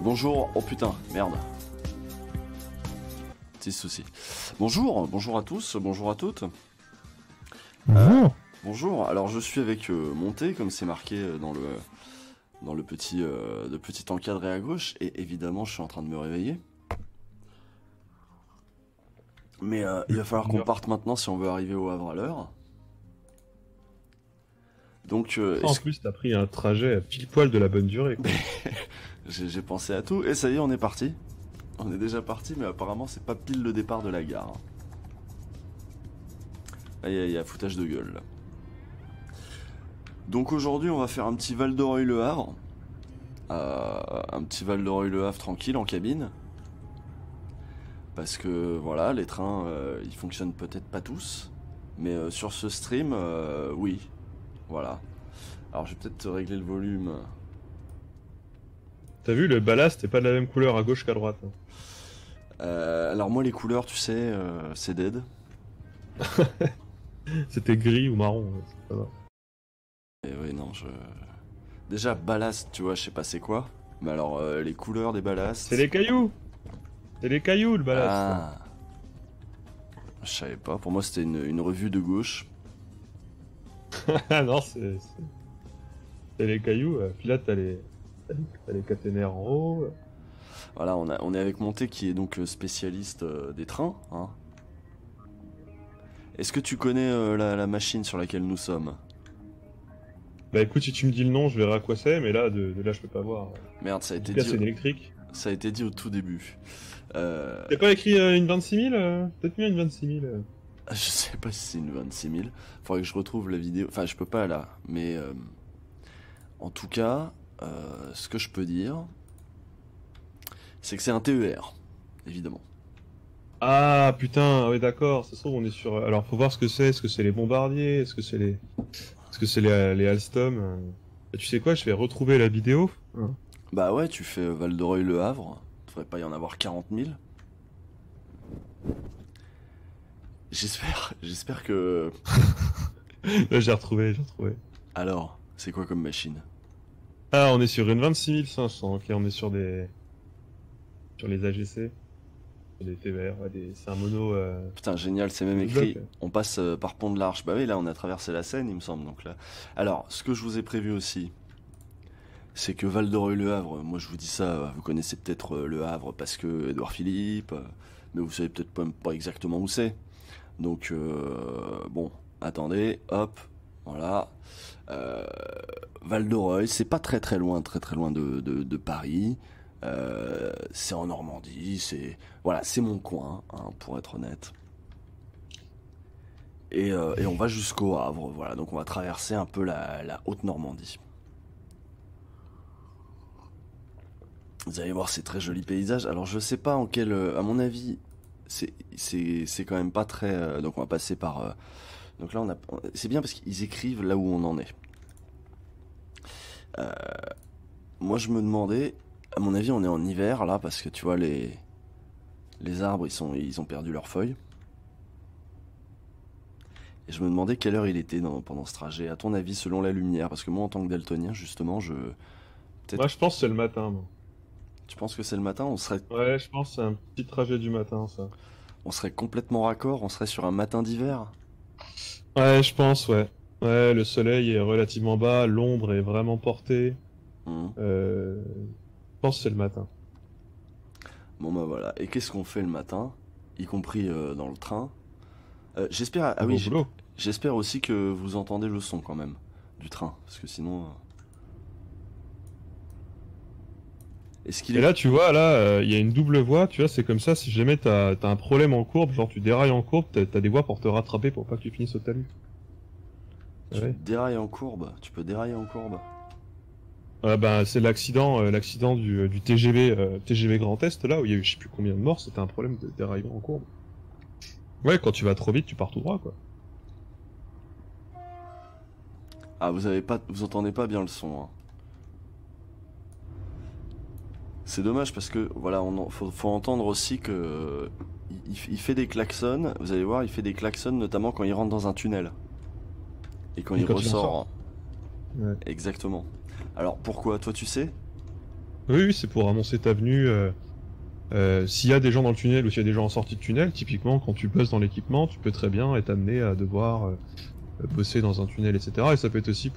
Bonjour, oh putain, merde. Petit souci. Bonjour à tous, bonjour à toutes. Bonjour. Bonjour, alors je suis avec Monté, comme c'est marqué dans le petit encadré à gauche, et évidemment je suis en train de me réveiller. Mais il va falloir qu'on parte maintenant si on veut arriver au Havre à l'heure. Donc, en plus, t'as pris un trajet à pile poil de la bonne durée, quoi. J'ai pensé à tout, et ça y est, on est parti. On est déjà parti, mais apparemment c'est pas pile le départ de la gare. Là, il y a foutage de gueule, là. Donc aujourd'hui, on va faire un petit Val d'Oreuil-Le Havre. Un petit Val d'Oreuil-Le Havre tranquille, en cabine. Parce que, voilà, les trains, ils fonctionnent peut-être pas tous. Mais sur ce stream, oui. Voilà. Alors, je vais peut-être te régler le volume. T'as vu, le ballast est pas de la même couleur à gauche qu'à droite. Alors moi les couleurs tu sais c'est dead. C'était gris ou marron, ça va. Et oui non déjà ballast tu vois je sais pas c'est quoi. Mais alors les couleurs des ballasts. C'est les cailloux. C'est les cailloux le ballast. Ah. Je savais pas, pour moi c'était une revue de gauche. Ah non c'est les cailloux, puis là t'as les caténaires en haut. Voilà, on est avec Monté qui est donc spécialiste des trains. Hein. Est-ce que tu connais la machine sur laquelle nous sommes? Bah écoute, si tu me dis le nom, je verrai à quoi c'est, mais là, de là, je peux pas voir. Merde, ça a été dit. dit. C'est une électrique. Ça a été dit au tout début. T'as pas écrit une 26 000 Peut-être mieux une 26 000. Je sais pas si c'est une 26 000. Faudrait que je retrouve la vidéo. Enfin, je peux pas là. Mais en tout cas, ce que je peux dire, c'est que c'est un TER, évidemment. Ah putain, ouais d'accord, ça se trouve on est sur... Alors faut voir ce que c'est, est-ce que c'est les bombardiers, est-ce que c'est les Alstom Tu sais quoi, je vais retrouver la vidéo. Bah ouais, tu fais Val d'Oreuil-Le Havre, devrait pas y en avoir 40 000. J'espère que... Là j'ai retrouvé. Alors, c'est quoi comme machine? Ah, on est sur une 26 500, ok, on est sur les AGC. Des TVR, c'est un mono... Putain, génial, c'est même écrit, on passe par Pont de l'Arche. Bah oui, là, on a traversé la Seine, il me semble. Donc là. Alors, ce que je vous ai prévu aussi, c'est que Val d'Oreuil-Le Havre, moi je vous dis ça, vous connaissez peut-être Le Havre parce que Édouard Philippe, mais vous savez peut-être pas exactement où c'est. Donc, bon, attendez, hop, voilà. Val d'Oreuil, c'est pas très loin de Paris. C'est en Normandie, c'est mon coin, hein, pour être honnête. Et on va jusqu'au Havre, voilà. Donc on va traverser un peu la Haute-Normandie. Vous allez voir ces très jolis paysages. Alors je sais pas en quel, à mon avis, c'est quand même pas très. Donc on va passer par. Donc là c'est bien parce qu'ils écrivent là où on en est. Moi je me demandais. À mon avis, on est en hiver là parce que tu vois les arbres ils ont perdu leurs feuilles. Et je me demandais quelle heure il était pendant ce trajet. À ton avis, selon la lumière, parce que moi en tant que daltonien justement, Moi je pense que c'est le matin. Moi. Tu penses que c'est le matin? Ouais, je pense que c'est un petit trajet du matin ça. On serait complètement raccord. On serait sur un matin d'hiver. Ouais, je pense, ouais. Ouais, le soleil est relativement bas, l'ombre est vraiment portée. Je pense que c'est le matin. Bon bah voilà. Et qu'est-ce qu'on fait le matin, y compris dans le train? J'espère. Ah oui, j'espère aussi que vous entendez le son quand même du train, parce que sinon. Est-ce qu'il Et est... là, tu vois, là, il y a une double voie, tu vois, c'est comme ça, si jamais t'as un problème en courbe, genre tu dérailles en courbe, t'as des voies pour te rattraper pour pas que tu finisses au talus. Tu Ouais. dérailles en courbe? Tu peux dérailler en courbe? Bah, c'est l'accident du TGV, TGV Grand Est, là, où il y a eu je sais plus combien de morts, c'était un problème de déraillement en courbe. Ouais, quand tu vas trop vite, tu pars tout droit, quoi. Ah, vous entendez pas bien le son, hein. C'est dommage parce que, voilà, faut entendre aussi que... il fait des klaxons, vous allez voir, il fait des klaxons notamment quand il rentre dans un tunnel. Et quand Et il quand il en ressort. sort. Ouais. Exactement. Alors pourquoi? Toi tu sais? Oui, oui, c'est pour annoncer ta venue. S'il y a des gens dans le tunnel ou s'il y a des gens en sortie de tunnel, typiquement, quand tu bosses dans l'équipement, tu peux très bien être amené à devoir bosser dans un tunnel, etc. Et ça peut être aussi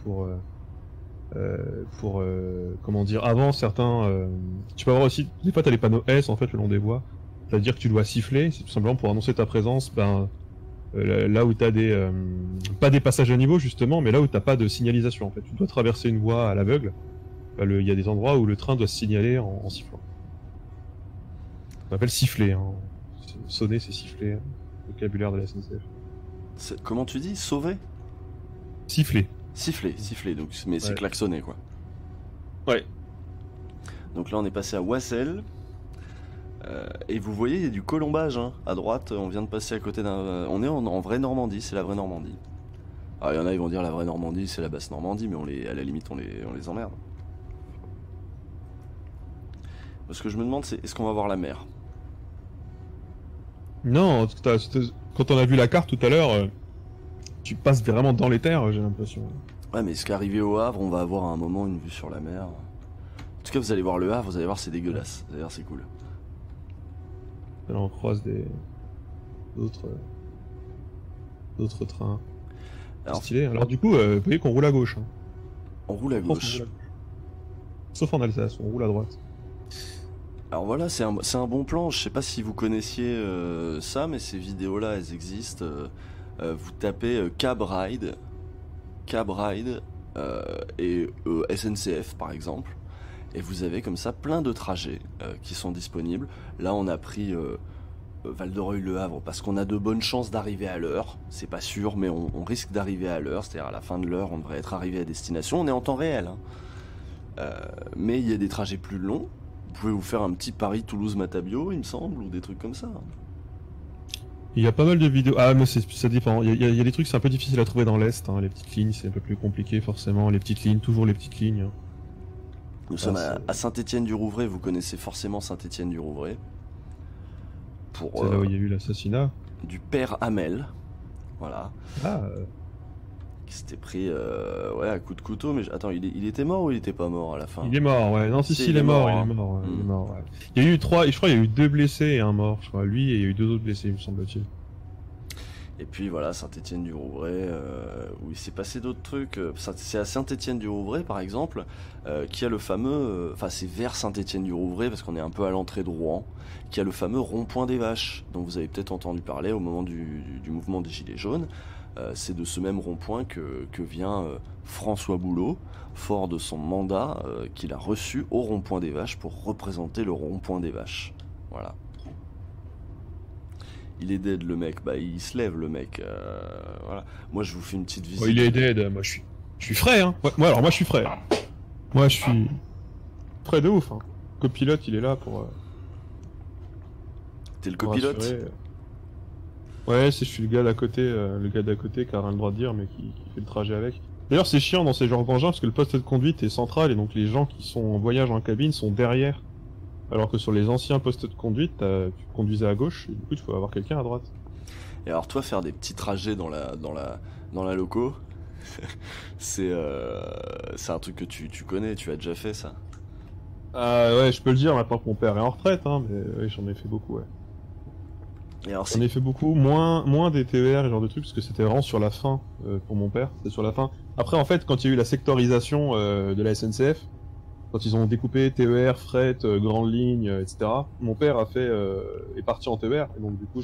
comment dire, avant certains... tu peux avoir aussi... Des fois, t'as les panneaux S, en fait, le long des voies. C'est-à-dire que tu dois siffler, c'est tout simplement pour annoncer ta présence, là où t'as des... pas des passages à niveau, justement, mais là où t'as pas de signalisation, en fait. Tu dois traverser une voie à l'aveugle. Il y a des endroits où le train doit se signaler en sifflant. On appelle siffler, hein. Sonner, c'est siffler, hein. Vocabulaire de la SNCF. Comment tu dis? Sauver? Siffler. Siffler, donc, mais c'est Ouais. klaxonner quoi. Ouais. Donc là on est passé à Wassel. Et vous voyez, il y a du colombage, hein. À droite, on vient de passer à côté d'un... On est en vraie Normandie, c'est la vraie Normandie. Alors il y en a, ils vont dire la vraie Normandie, c'est la basse Normandie, mais à la limite, on les emmerde. Ce que je me demande, c'est est-ce qu'on va voir la mer? Non, quand on a vu la carte tout à l'heure, tu passes vraiment dans les terres, j'ai l'impression. Ouais, mais est-ce qu'arrivé au Havre, on va avoir à un moment une vue sur la mer? En tout cas, vous allez voir le Havre, vous allez voir, c'est dégueulasse. Vous allez voir, c'est cool. Là, on croise d'autres trains. Alors, Stylé. Alors du coup, vous voyez qu'on roule à gauche, hein. on roule à En France, on gauche. roule à gauche. Sauf en Alsace, on roule à droite. Alors voilà, c'est un bon plan. Je sais pas si vous connaissiez ça, mais ces vidéos-là, elles existent. Vous tapez Cab Ride et SNCF par exemple, et vous avez comme ça plein de trajets qui sont disponibles. Là, on a pris Val-de-Reuil-Le Havre parce qu'on a de bonnes chances d'arriver à l'heure. C'est pas sûr, mais on risque d'arriver à l'heure. C'est-à-dire à la fin de l'heure, on devrait être arrivé à destination. On est en temps réel, hein. Mais il y a des trajets plus longs. Vous pouvez vous faire un petit Paris-Toulouse-Matabio, il me semble, ou des trucs comme ça. Il y a pas mal de vidéos. Ah, mais ça dépend. Il y a des trucs, c'est un peu difficile à trouver dans l'Est, hein. Les petites lignes, c'est un peu plus compliqué, forcément. Les petites lignes, toujours les petites lignes. Nous sommes à Saint-Étienne-du-Rouvray, vous connaissez forcément Saint-Étienne-du-Rouvray. Pour C'est là où il y a eu l'assassinat. du père Hamel, voilà. Ah, Qui s'était pris ouais, à coup de couteau, mais attends, il était mort ou il était pas mort à la fin? il est mort, ouais. Non, si, il est mort, hein. il est mort, ouais, il est Mm. mort, ouais. Il y a eu je crois, il y a eu 2 blessés et un mort, je crois. Lui, et il y a eu 2 autres blessés, il me semble-t-il. Et puis voilà, Saint-Étienne-du-Rouvray, où il s'est passé d'autres trucs. C'est à Saint-Étienne-du-Rouvray, par exemple, qui a le fameux... Enfin, c'est vers Saint-Étienne-du-Rouvray, parce qu'on est un peu à l'entrée de Rouen, qui a le fameux rond-point des Vaches, dont vous avez peut-être entendu parler au moment du mouvement des Gilets jaunes. C'est de ce même rond-point que vient François Boulot, fort de son mandat qu'il a reçu au rond-point des Vaches pour représenter le rond-point des Vaches. Voilà. Il est dead le mec, bah il se lève le mec. Voilà. Moi je vous fais une petite visite. Oh, il est dead, moi je suis frais, hein. Moi je suis frais. Moi je suis frais de ouf, hein. Le copilote, il est là pour... T'es le pour copilote? assurer. Ouais, je suis le gars d'à côté qui a rien le droit de dire, mais qui fait le trajet avec. D'ailleurs, c'est chiant dans ces genres d'engins parce que le poste de conduite est central et donc les gens qui sont en voyage en cabine sont derrière. Alors que sur les anciens postes de conduite, tu conduisais à gauche et du coup, il faut avoir quelqu'un à droite. Et alors toi faire des petits trajets dans la loco, c'est un truc que tu connais, tu as déjà fait ça? Ah ouais, je peux le dire maintenant que mon père est en retraite, hein, mais ouais, j'en ai fait beaucoup, ouais. Et alors J'en ai fait beaucoup, moins des TER et ce genre de trucs, parce que c'était vraiment sur la fin pour mon père, c'était sur la fin. Après, en fait, quand il y a eu la sectorisation de la SNCF, quand ils ont découpé TER, fret, grande ligne, etc., mon père est parti en TER, et donc du coup, à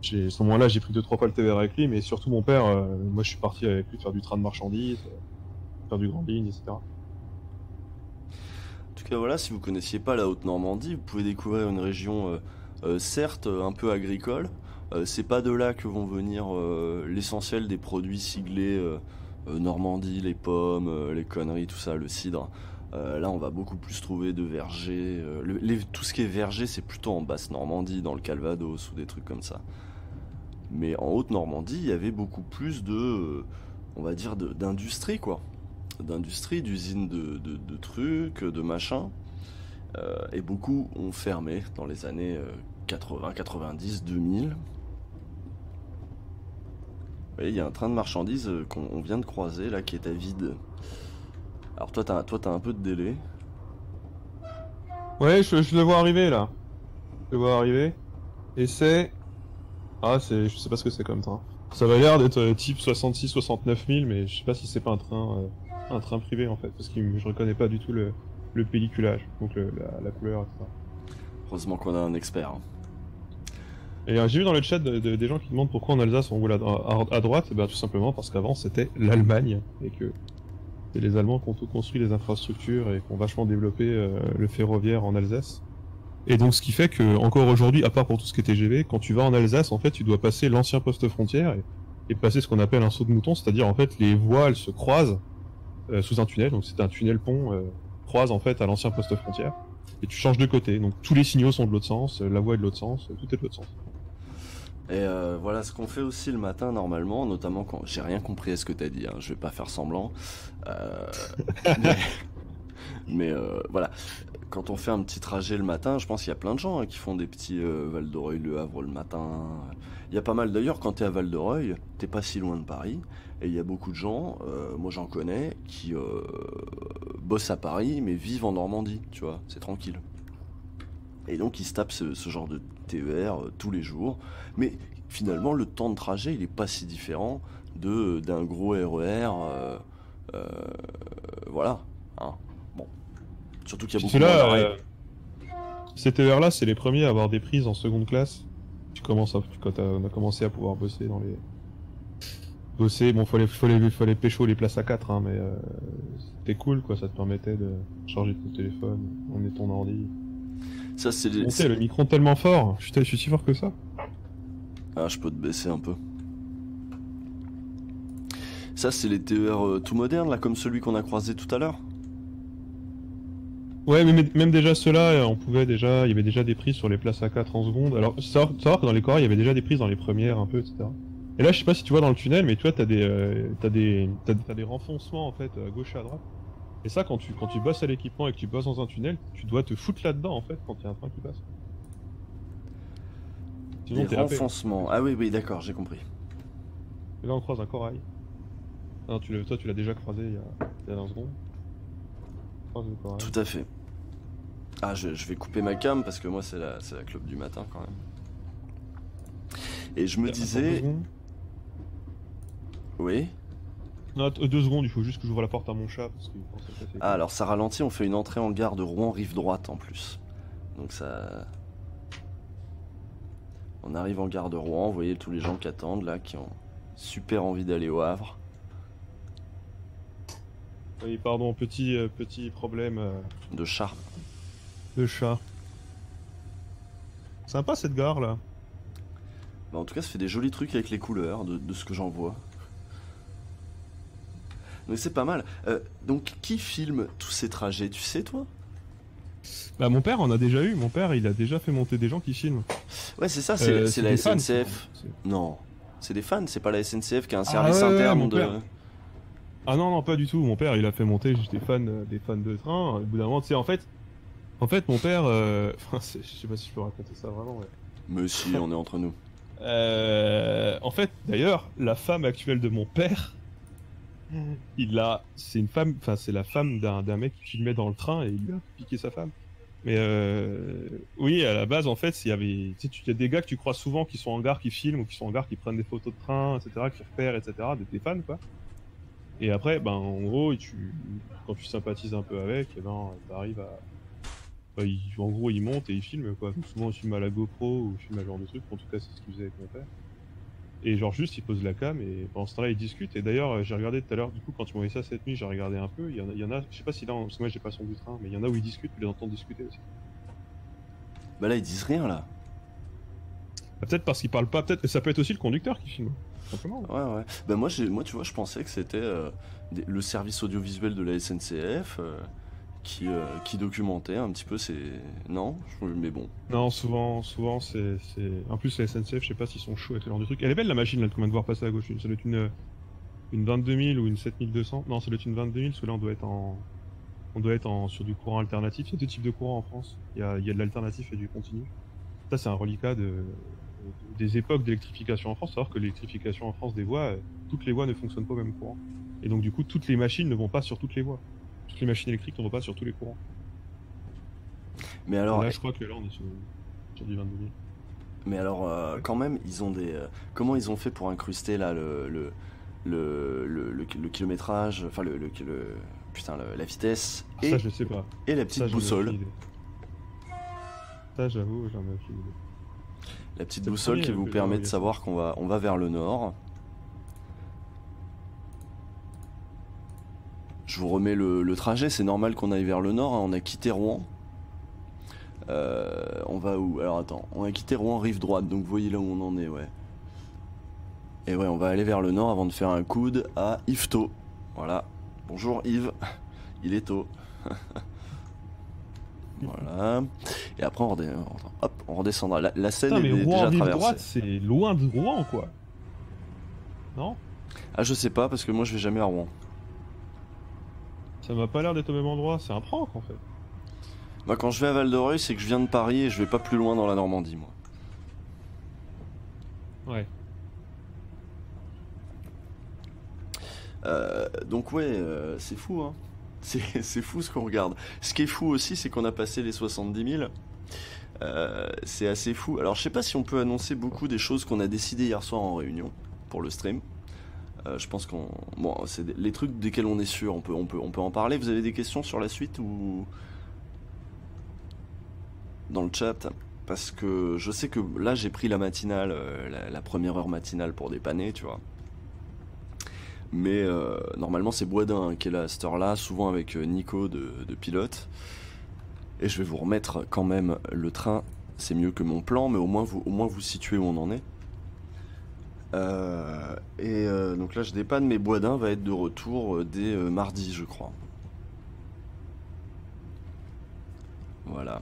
ce moment-là, j'ai pris 2-3 fois le TER avec lui, mais surtout mon père, moi je suis parti avec lui faire du train de marchandises, faire du grande ligne, etc. En tout cas, voilà, si vous connaissiez pas la Haute-Normandie, vous pouvez découvrir une région, certes, un peu agricole. C'est pas de là que vont venir l'essentiel des produits siglés Normandie, les pommes, les conneries, tout ça, le cidre. Là, on va beaucoup plus trouver de vergers. Tout ce qui est verger, c'est plutôt en Basse-Normandie, dans le Calvados ou des trucs comme ça. Mais en Haute-Normandie, il y avait beaucoup plus de, on va dire, d'industrie, quoi. D'industrie, d'usines de trucs, de machins. Et beaucoup ont fermé dans les années 80, 90, 2000. Vous voyez, il y a un train de marchandises qu'on vient de croiser, là, qui est à vide. Alors toi, t'as un peu de délai. Ouais, je le vois arriver là. Je le vois arriver. Et c'est... Ah, je sais pas ce que c'est comme train. Ça va l'air d'être type 66-69 000, mais je sais pas si c'est pas un train privé en fait, parce que je reconnais pas du tout le pelliculage, donc la couleur, etc. Heureusement qu'on a un expert. Hein. Et j'ai vu dans le chat des gens qui demandent pourquoi en Alsace on roule à droite, et ben tout simplement parce qu'avant c'était l'Allemagne, et que c'est les Allemands qui ont tout construit les infrastructures et qui ont vachement développé le ferroviaire en Alsace. Et donc ce qui fait que encore aujourd'hui, à part pour tout ce qui est TGV, quand tu vas en Alsace, en fait, tu dois passer l'ancien poste frontière et passer ce qu'on appelle un saut de mouton, c'est-à-dire en fait les voies elles se croisent sous un tunnel, donc c'est un tunnel pont croise en fait à l'ancien poste frontière et tu changes de côté. Donc tous les signaux sont de l'autre sens, la voie est de l'autre sens, tout est de l'autre sens. Et voilà ce qu'on fait aussi le matin normalement, notamment quand j'ai rien compris à ce que t'as dit, hein, je vais pas faire semblant. Euh, mais voilà, quand on fait un petit trajet le matin, je pense qu'il y a plein de gens hein, qui font des petits Val d'Oreuil, Le Havre le matin. Il y a pas mal d'ailleurs quand t'es à Val d'Oreuil, t'es pas si loin de Paris, et il y a beaucoup de gens, moi j'en connais, qui bossent à Paris mais vivent en Normandie, tu vois, c'est tranquille. Et donc ils se tapent ce genre de TER tous les jours. Mais finalement, le temps de trajet, il est pas si différent d'un gros RER. Euh, voilà. Hein. Bon. Surtout qu'il y a beaucoup moins d'arrêts. Ces TER là, c'est les premiers à avoir des prises en seconde classe. Quand on a commencé à pouvoir bosser dans les... Bosser, bon, fallait pécho les places à 4, hein, mais c'était cool, quoi, ça te permettait de charger ton téléphone, emmener ton ordi. Ça, c'est le micro tellement fort, je suis si fort que ça. Ah, je peux te baisser un peu. Ça, c'est les TER tout modernes, là, comme celui qu'on a croisé tout à l'heure. Ouais, mais même déjà ceux-là, il y avait déjà des prises sur les places à 4 en seconde. Alors, savoir que dans les corps, il y avait déjà des prises dans les premières un peu, etc. Et là, je sais pas si tu vois dans le tunnel, mais tu vois, t'as des renfoncements, en fait, à gauche et à droite. Et ça, quand tu bosses à l'équipement et que tu bosses dans un tunnel, tu dois te foutre là-dedans, en fait, quand il y a un train qui passe. Sinon, des renfoncements. Ah oui, oui, d'accord, j'ai compris. Et là, on croise un corail. Non, toi, tu l'as déjà croisé il y a 20 secondes. Tout à fait. Ah, je vais couper ma cam parce que moi, c'est la clope du matin, quand même. Et je me disais... Oui. Non, 2 secondes, il faut juste que j'ouvre la porte à mon chat. Parce que ah, alors ça ralentit, on fait une entrée en gare de Rouen, rive droite en plus. Donc ça... On arrive en gare de Rouen, vous voyez tous les gens qui attendent là, qui ont super envie d'aller au Havre. Oui, pardon, petit problème... De chat. De chat. Sympa cette gare là. Bah, en tout cas, ça fait des jolis trucs avec les couleurs, de ce que j'en vois. Mais c'est pas mal. Donc, qui filme tous ces trajets, tu sais, toi? Bah, mon père en a déjà eu. Mon père, il a déjà fait monter des gens qui filment. Ouais, c'est ça, c'est la SNCF. Non, c'est des fans, c'est pas la SNCF qui a un service interne de... Ah non, non, pas du tout. Mon père, il a fait monter des fans de train. Au bout d'un moment, tu sais, en fait, mon père... je sais pas si je peux raconter ça vraiment, ouais. Mais si, on est entre nous. En fait, d'ailleurs, la femme actuelle de mon père, c'est une femme, enfin c'est la femme d'un mec qui filmait dans le train et il lui a piqué sa femme. Mais oui, à la base, en fait, il y a des gars que tu crois souvent qui sont en gare, qui filment, ou qui sont en gare, qui prennent des photos de train, etc., qui repèrent, etc., des fans, quoi. Et après, ben, en gros, quand tu sympathises un peu avec, et ben, t'arrives à... en gros, il monte et il filme, quoi. Souvent, il filme à la GoPro ou il filme à ce genre de truc. En tout cas, c'est ce qu'il faisait avec mon père. Et genre juste ils posent la cam et pendant ce temps-là ils discutent. Et d'ailleurs j'ai regardé tout à l'heure, du coup quand tu m'envoyais ça cette nuit, j'ai regardé un peu, il y en a, je sais pas si là, parce que moi j'ai pas son du train, mais il y en a où ils discutent, tu les entends discuter aussi. Bah là, ils disent rien, là. Bah, peut-être parce qu'ils parlent pas, peut-être que ça peut être aussi le conducteur qui filme, simplement. Ouais. Bah moi, tu vois, je pensais que c'était le service audiovisuel de la SNCF qui documentait un petit peu ces... Non, mais bon. Non, souvent c'est... En plus la SNCF, je sais pas s'ils sont chauds avec le genre du truc. Elle est belle la machine là qu'on vient de voir passer à gauche, ça doit être une 22 000 ou une 7200. Non, ça doit être une 22 000, celui-là on doit être sur du courant alternatif. Il y a deux types de courant en France. Il y a de l'alternatif et du continu. Ça, c'est un reliquat des époques d'électrification en France. Savoir que l'électrification en France des voies, toutes les voies ne fonctionnent pas au même courant. Et donc, du coup, toutes les machines ne vont pas sur toutes les voies. Toutes les machines électriques ne vont pas sur tous les courants. Mais alors... Et là, je crois que là, on est sur du 22 000. Mais alors, quand même, ils ont des... comment ils ont fait pour incruster, là, le kilométrage, enfin, putain, la vitesse, et, ça, je sais pas. et la petite boussole. Ça, j'avoue, j'en ai aucune idée. La petite boussole qui vous permet de savoir qu'on va vers le nord. Je vous remets le trajet, c'est normal qu'on aille vers le nord, hein. On a quitté Rouen. On va où? Alors attends, on a quitté Rouen rive droite, donc vous voyez là où on en est, ouais. Et ouais, on va aller vers le nord avant de faire un coude à Yvetot. Voilà. Bonjour Yves, il est tôt. Voilà. Et après on redescendra. La Seine est déjà traversée. Droite, c'est loin de Rouen, quoi. Non? Ah, je sais pas, parce que moi je vais jamais à Rouen. Ça m'a pas l'air d'être au même endroit, c'est un prank en fait. Moi quand je vais à Val-de-Reuil, c'est que je viens de Paris et je vais pas plus loin dans la Normandie, moi. Ouais. Donc ouais, c'est fou, hein. C'est fou ce qu'on regarde. Ce qui est fou aussi, c'est qu'on a passé les 70 000. C'est assez fou. Alors je sais pas si on peut annoncer beaucoup des choses qu'on a décidées hier soir en réunion pour le stream. Je pense qu'on... Bon, c'est les trucs desquels on est sûr, on peut en parler. Vous avez des questions sur la suite ou... Dans le chat? Parce que je sais que là j'ai pris la matinale, la première heure matinale pour dépanner, tu vois. Mais normalement c'est Boisdin qui est là à cette heure-là, souvent avec Nico de Pilote. Et je vais vous remettre quand même le train. C'est mieux que mon plan, mais au moins vous situez où on en est. Donc là je dépanne, mais Boisdin va être de retour dès mardi, je crois. Voilà.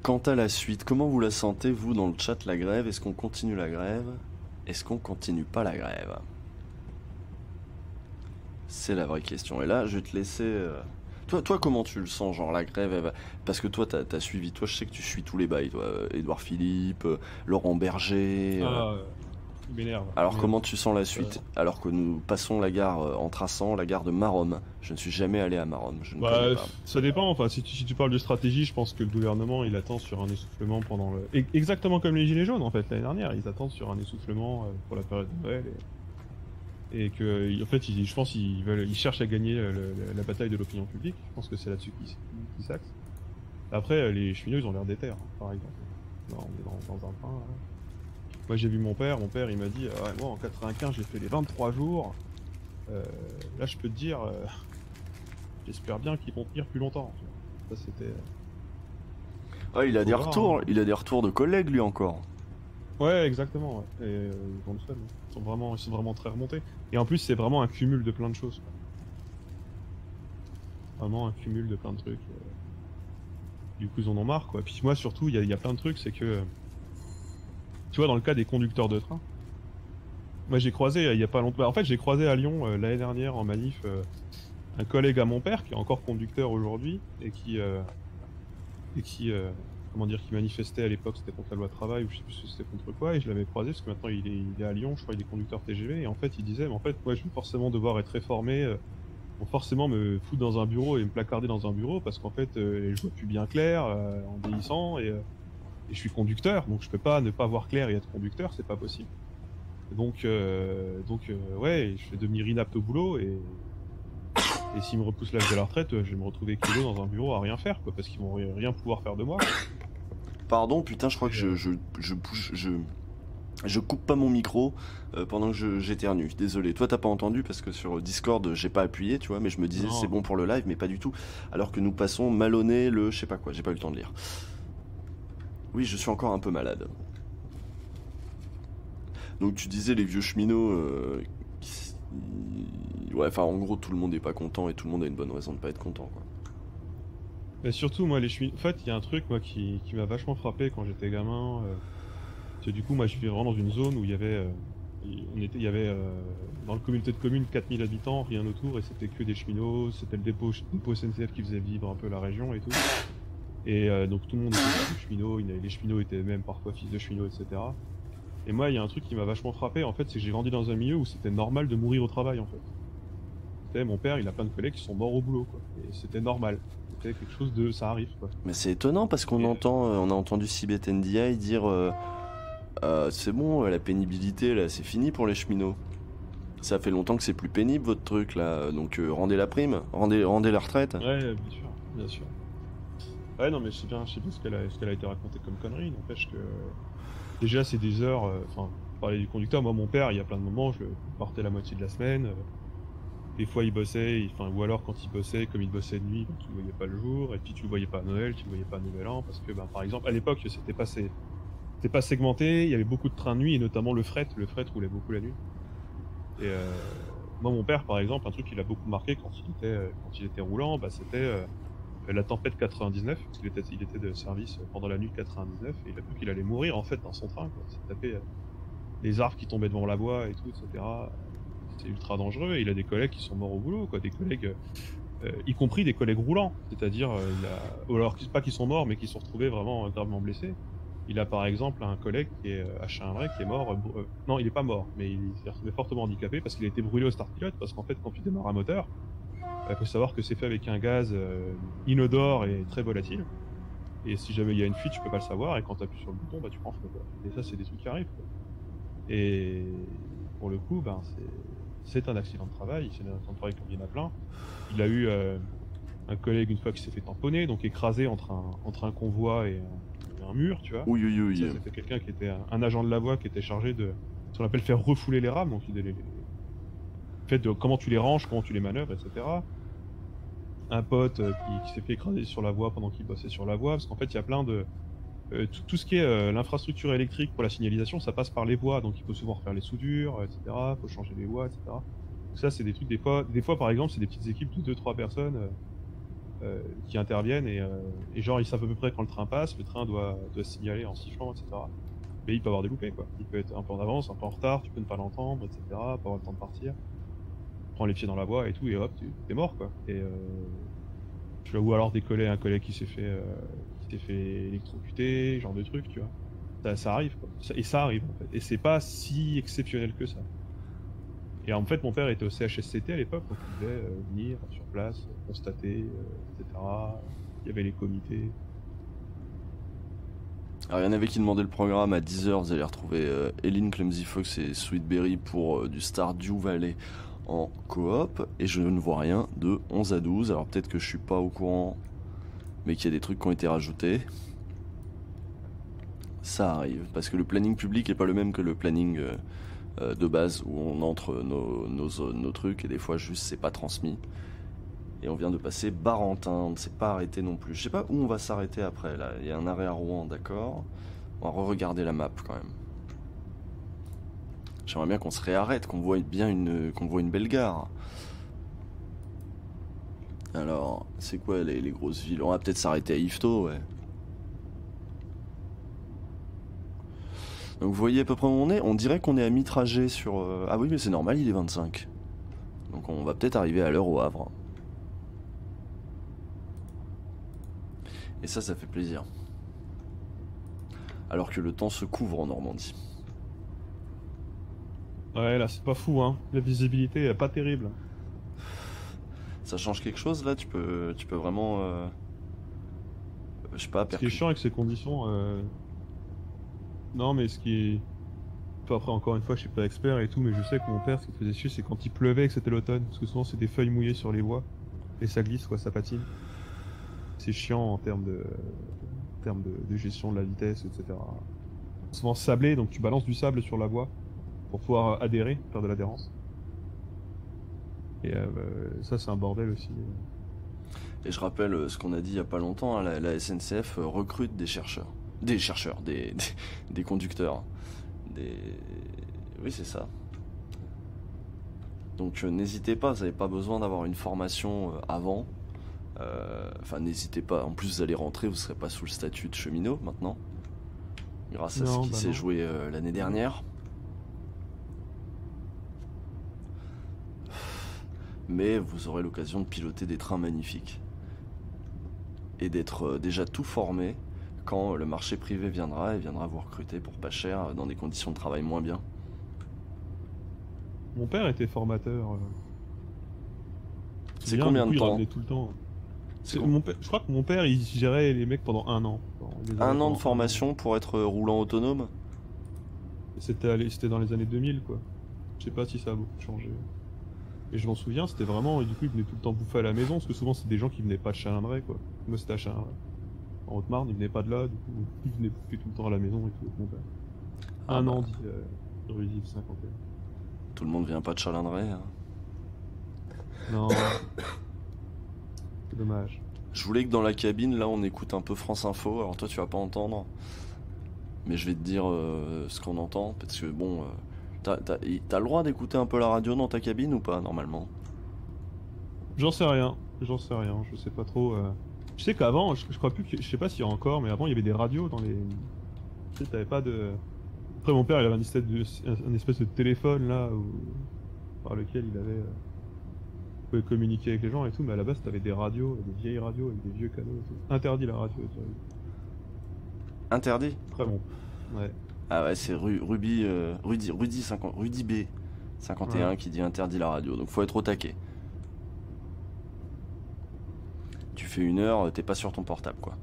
Quant à la suite, comment vous la sentez, vous, dans le chat, la grève? Est-ce qu'on continue la grève? Est-ce qu'on continue pas la grève? C'est la vraie question. Et là, je vais te laisser... Toi, comment tu le sens, genre la grève Parce que toi, t'as suivi... Toi, je sais que tu suis tous les bails, toi. Édouard Philippe, Laurent Berger... Il m'énerve. Alors, comment tu sens la suite? Alors que nous passons la gare en traçant la gare de Maromme. Je ne suis jamais allé à Maromme, je ne connais pas. Ça dépend, enfin, si tu parles de stratégie, je pense que le gouvernement, il attend sur un essoufflement pendant le... Exactement comme les Gilets jaunes, en fait, l'année dernière, ils attendent sur un essoufflement pour la période de Noël. Et que, en fait, je pense qu'ils cherchent à gagner la bataille de l'opinion publique. Je pense que c'est là-dessus qu'ils s'axent. Après, les cheminots, ils ont l'air déter, hein, par exemple. Là, on est dans un train. Hein. Moi, j'ai vu mon père, il m'a dit moi en 95, j'ai fait les 23 jours. Là, je peux te dire, j'espère bien qu'ils vont tenir plus longtemps. Ça, c'était. Ah, il a des retours, il a des retours de collègues, lui, encore. Ouais, exactement. Ouais. Et ils ont le seul. Ils sont vraiment très remontés. Et en plus, c'est vraiment un cumul de plein de choses. Vraiment un cumul de plein de trucs. Du coup, ils en ont marre, quoi. Puis moi, surtout, il y a plein de trucs, c'est que... Tu vois, dans le cas des conducteurs de train, moi j'ai croisé il y a pas longtemps. En fait, j'ai croisé à Lyon l'année dernière en manif un collègue à mon père qui est encore conducteur aujourd'hui et qui comment dire, qui manifestait à l'époque, c'était contre la loi travail ou je sais plus si c'était contre quoi, et je l'avais croisé parce que maintenant il est à Lyon, je crois il est conducteur TGV, et en fait il disait, mais en fait moi je vais forcément devoir être réformé, vont forcément me foutre dans un bureau et me placarder dans un bureau parce qu'en fait je vois plus bien clair en vieillissant et je suis conducteur, donc je peux pas ne pas voir clair et être conducteur, c'est pas possible. Donc ouais, je vais devenir inapte au boulot et s'ils me repoussent l'âge de la retraite, je vais me retrouver kilo dans un bureau à rien faire, quoi, parce qu'ils vont rien pouvoir faire de moi. Pardon, putain, je crois que je coupe pas mon micro pendant que j'éternue. Désolé. Toi, t'as pas entendu parce que sur Discord, j'ai pas appuyé, tu vois, mais je me disais Non. c'est bon pour le live, mais pas du tout. Alors que nous passons malonné le je sais pas quoi, j'ai pas eu le temps de lire. Oui, je suis encore un peu malade. Donc tu disais les vieux cheminots. Ouais, enfin en gros, tout le monde est pas content et tout le monde a une bonne raison de pas être content, quoi. Mais surtout, moi, les cheminots. En fait, il y a un truc, moi, qui m'a vachement frappé quand j'étais gamin. C'est du coup, moi, je vivais vraiment dans une zone où il y avait. Il y avait dans la communauté de communes 4000 habitants, rien autour, et c'était que des cheminots. C'était le dépôt SNCF qui faisait vivre un peu la région et tout. Et donc tout le monde était fils de cheminots, les cheminots étaient même parfois fils de cheminots, etc. Et moi, il y a un truc qui m'a vachement frappé, en fait, c'est que j'ai grandi dans un milieu où c'était normal de mourir au travail, en fait. Mon père, il a plein de collègues qui sont morts au boulot, quoi. Et c'était normal. C'était quelque chose de... ça arrive, quoi. Mais c'est étonnant parce qu'on entend, on a entendu Sibeth Ndiaye dire c'est bon, la pénibilité, là, c'est fini pour les cheminots. Ça fait longtemps que c'est plus pénible votre truc là, donc rendez la prime, rendez la retraite. Ouais, bien sûr, bien sûr. Ouais, non, mais je sais bien ce qu'elle a été racontée comme connerie. N'empêche que déjà c'est des heures. Enfin, parler du conducteur. Moi, mon père, il y a plein de moments, je le partais la moitié de la semaine. Des fois, il bossait, ou alors quand il bossait, comme il bossait de nuit, donc tu le voyais pas le jour. Et puis tu le voyais pas à Noël, tu le voyais pas à Nouvel An, parce que, par exemple, à l'époque, c'était pas segmenté. Il y avait beaucoup de trains de nuit et notamment le fret. Le fret roulait beaucoup la nuit. Et moi, mon père, par exemple, un truc qui l'a beaucoup marqué quand il était roulant, c'était la tempête 99, parce qu'il était de service pendant la nuit 99, et il a cru qu'il allait mourir en fait dans son train, quoi. Il s'est tapé les arbres qui tombaient devant la voie et tout, etc. C'était ultra dangereux, et il a des collègues qui sont morts au boulot, quoi, des collègues, y compris des collègues roulants, c'est-à-dire, ou alors pas qui sont morts, mais qui sont retrouvés vraiment gravement blessés. Il a par exemple un collègue qui est à Chainbray qui est mort. Non, il est pas mort, mais il s'est retrouvé fortement handicapé parce qu'il a été brûlé au start-pilote. Parce qu'en fait, quand tu démarres un moteur, il faut savoir que c'est fait avec un gaz inodore et très volatile. Et si jamais il y a une fuite, tu peux pas le savoir. Et quand tu appuies sur le bouton, tu prends feu, quoi. Et ça, c'est des trucs qui arrivent, quoi. Et pour le coup, c'est un accident de travail. C'est un accident de travail comme il y en a plein. Il a eu un collègue une fois qui s'est fait tamponner, donc écrasé entre un convoi et un mur, tu vois. Oui. Ça, c'était quelqu'un qui était un agent de la voie qui était chargé de ce qu'on appelle faire refouler les rames, donc fait de comment tu les ranges, comment tu les manœuvres, etc. Un pote qui s'est fait écraser sur la voie pendant qu'il bossait sur la voie, parce qu'en fait il y a plein de tout ce qui est l'infrastructure électrique pour la signalisation, ça passe par les voies, donc il faut souvent refaire les soudures, etc. Il faut changer les voies, etc. Donc ça, c'est des trucs, des fois par exemple, c'est des petites équipes de 2-3 personnes qui interviennent et genre ils savent à peu près quand le train passe, le train doit signaler en sifflant, etc. Mais il peut avoir des loupés, quoi. Il peut être un peu en avance, un peu en retard, tu peux ne pas l'entendre, etc. Pas avoir le temps de partir. Prends les pieds dans la voie et tout, et hop, t'es mort, quoi. Et tu vois, ou alors un collègue qui s'est fait électrocuter, genre de truc, tu vois. Ça arrive, quoi. Et ça arrive, en fait. Et c'est pas si exceptionnel que ça. Et en fait, mon père était au CHSCT à l'époque, donc il pouvait venir sur place, constater, etc. Il y avait les comités. Alors il y en avait qui demandaient le programme à 10h, vous allez retrouver Eileen, Clumsy Fox et Sweetberry pour du Stardew Valley en coop, et je ne vois rien de 11 à 12, alors peut-être que je suis pas au courant, mais qu'il y a des trucs qui ont été rajoutés. Ça arrive, parce que le planning public est pas le même que le planning de base, où on entre nos trucs, et des fois juste c'est pas transmis. Et on vient de passer Barentin, on ne s'est pas arrêté non plus. Je sais pas où on va s'arrêter après, là. Il y a un arrêt à Rouen, d'accord. On va re-regarder la map quand même. J'aimerais bien qu'on se réarrête, qu'on voit une belle gare. Alors, c'est quoi les grosses villes? On va peut-être s'arrêter à Yvetot, ouais. Donc vous voyez à peu près où on est. On dirait qu'on est à mi-trajet sur... Ah oui, mais c'est normal, il est 25. Donc on va peut-être arriver à l'heure au Havre. Et ça fait plaisir. Alors que le temps se couvre en Normandie. Ouais, là, c'est pas fou, hein. La visibilité est pas terrible. Ça change quelque chose, là? Tu peux vraiment... je sais pas, Ce qui est chiant avec ces conditions... Non, mais ce qui est... Enfin, après, encore une fois, je suis pas expert et tout, mais je sais que mon père, ce qu'il faisait chier, c'est quand il pleuvait et que c'était l'automne. Parce que souvent, c'est des feuilles mouillées sur les voies. Et ça glisse, quoi, ça patine. C'est chiant en termes en termes de gestion de la vitesse, etc. Souvent sablé, donc tu balances du sable sur la voie pour pouvoir adhérer, faire de l'adhérence. Et ça c'est un bordel aussi. Et je rappelle ce qu'on a dit il y a pas longtemps, hein, la SNCF recrute des conducteurs. Oui, c'est ça. Donc n'hésitez pas, vous n'avez pas besoin d'avoir une formation avant. Enfin, n'hésitez pas. En plus, vous allez rentrer, vous ne serez pas sous le statut de cheminot maintenant. Grâce à ce qui s'est joué l'année dernière. Mais vous aurez l'occasion de piloter des trains magnifiques. Et d'être déjà tout formé quand le marché privé viendra et viendra vous recruter pour pas cher dans des conditions de travail moins bien. Mon père était formateur. C'est combien de temps? Tout le temps. Je crois que mon père il gérait les mecs pendant 1 an. Un an de formation pour être roulant autonome? C'était dans les années 2000 quoi. Je sais pas si ça a beaucoup changé. Et je m'en souviens, c'était vraiment, et du coup il venait tout le temps bouffer à la maison, parce que souvent c'est des gens qui venaient pas de Chalindrey quoi. Moi c'était à Chalindrey. En Haute-Marne, il venait pas de là, du coup il venait bouffer tout le temps à la maison et tout, mon père. Un an, dit Rudy 51. Tout le monde vient pas de Chalindrey. Hein. Non. C'est dommage. Je voulais que dans la cabine, là on écoute un peu France Info, alors toi tu vas pas entendre. Mais je vais te dire ce qu'on entend, parce que bon... T'as le droit d'écouter un peu la radio dans ta cabine ou pas, normalement? J'en sais rien, je sais pas trop. Je sais qu'avant, je crois plus que... Je sais pas s'il y a encore, mais avant il y avait des radios dans les... Tu sais, t'avais pas de... Après mon père il avait un espèce de téléphone là, par lequel il avait... pouvait communiquer avec les gens et tout, mais à la base t'avais des radios, des vieilles radios avec des vieux canaux et tout. Interdit la radio, tu vois. Interdit? Très bon, ouais. Ah ouais, c'est Rudy B 51 qui dit interdit la radio, donc faut être au taquet. Tu fais 1 heure, t'es pas sur ton portable quoi.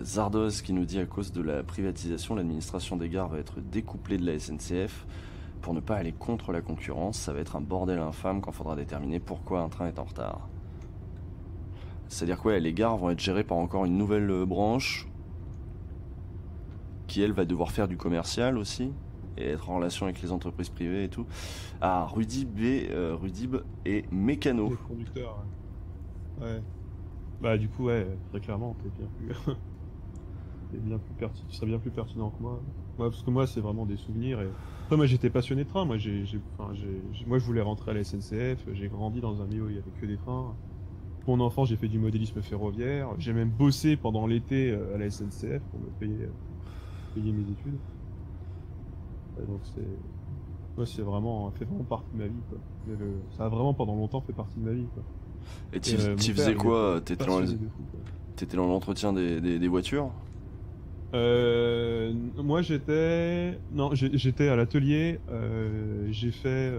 Zardoz qui nous dit à cause de la privatisation, l'administration des gares va être découplée de la SNCF pour ne pas aller contre la concurrence. Ça va être un bordel infâme quand il faudra déterminer pourquoi un train est en retard. C'est-à-dire quoi, les gares vont être gérées par encore une nouvelle branche qui, elle, va devoir faire du commercial aussi et être en relation avec les entreprises privées et tout. Ah, Rudy B et mécano. Les conducteurs, ouais. Bah du coup, ouais, très clairement, t'es bien plus pertinent. Tu serais bien plus pertinent que moi. Ouais, parce que moi, c'est vraiment des souvenirs. Et... Après, moi, j'étais passionné de train. Moi, moi, je voulais rentrer à la SNCF. J'ai grandi dans un milieu où il y avait que des trains. Mon enfant, j'ai fait du modélisme ferroviaire. J'ai même bossé pendant l'été à la SNCF pour me payer mes études. Donc moi, fait vraiment partie de ma vie, quoi. Ça a vraiment pendant longtemps fait partie de ma vie, quoi. Et tu faisais quoi? T'étais dans l'entretien des voitures? Moi, j'étais à l'atelier. J'ai fait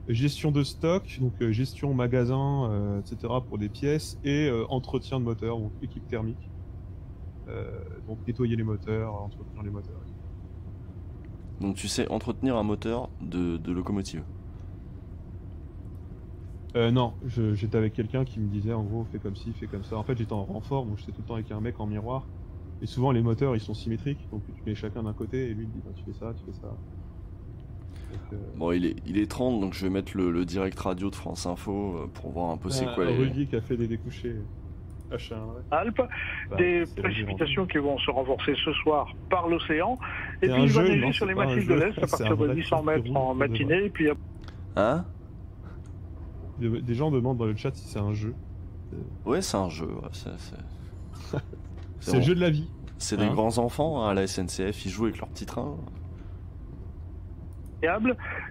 gestion de stock, donc gestion magasin, etc. pour des pièces et entretien de moteur, donc équipe thermique. Donc nettoyer les moteurs, entretenir les moteurs. Donc tu sais entretenir un moteur de locomotive? Non, j'étais avec quelqu'un qui me disait en gros fais comme ci, fais comme ça. En fait j'étais en renfort, donc j'étais tout le temps avec un mec en miroir. Et souvent les moteurs ils sont symétriques, donc tu mets chacun d'un côté et lui il dit bah, tu fais ça, tu fais ça. Bon, il est 30, donc je vais mettre le direct radio de France Info pour voir un peu c'est quoi les... Rudy qui a fait des découchés Alpes, des précipitations qui vont se renforcer ce soir par l'océan, et puis il va neiger sur les massifs de l'Est à partir de 800 mètres en matinée, et puis... Hein? Des gens demandent dans le chat si c'est un jeu. Ouais, c'est un jeu, c'est le jeu de la vie. C'est des grands enfants à la SNCF, ils jouent avec leur petit train.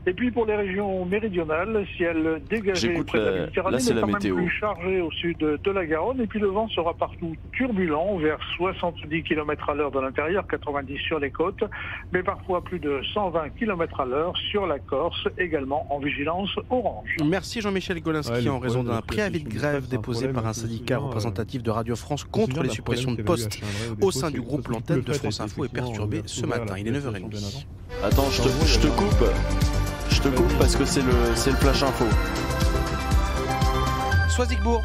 Et puis pour les régions méridionales, ciel dégagé près de la Méditerranée, mais quand même plus chargé au sud de la Garonne. Et puis le vent sera partout turbulent, vers 70 km à l'heure dans l'intérieur, 90 sur les côtes, mais parfois plus de 120 km à l'heure sur la Corse, également en vigilance orange. Merci Jean-Michel Golinski. En raison d'un préavis de grève déposé par un syndicat représentatif de Radio France contre les suppressions de postes au sein du groupe L'Antenne de France Info est perturbé ce matin. Il est 9h30. Attends, je te coupe. Je te coupe parce que c'est le flash info. Sois Zigbourg.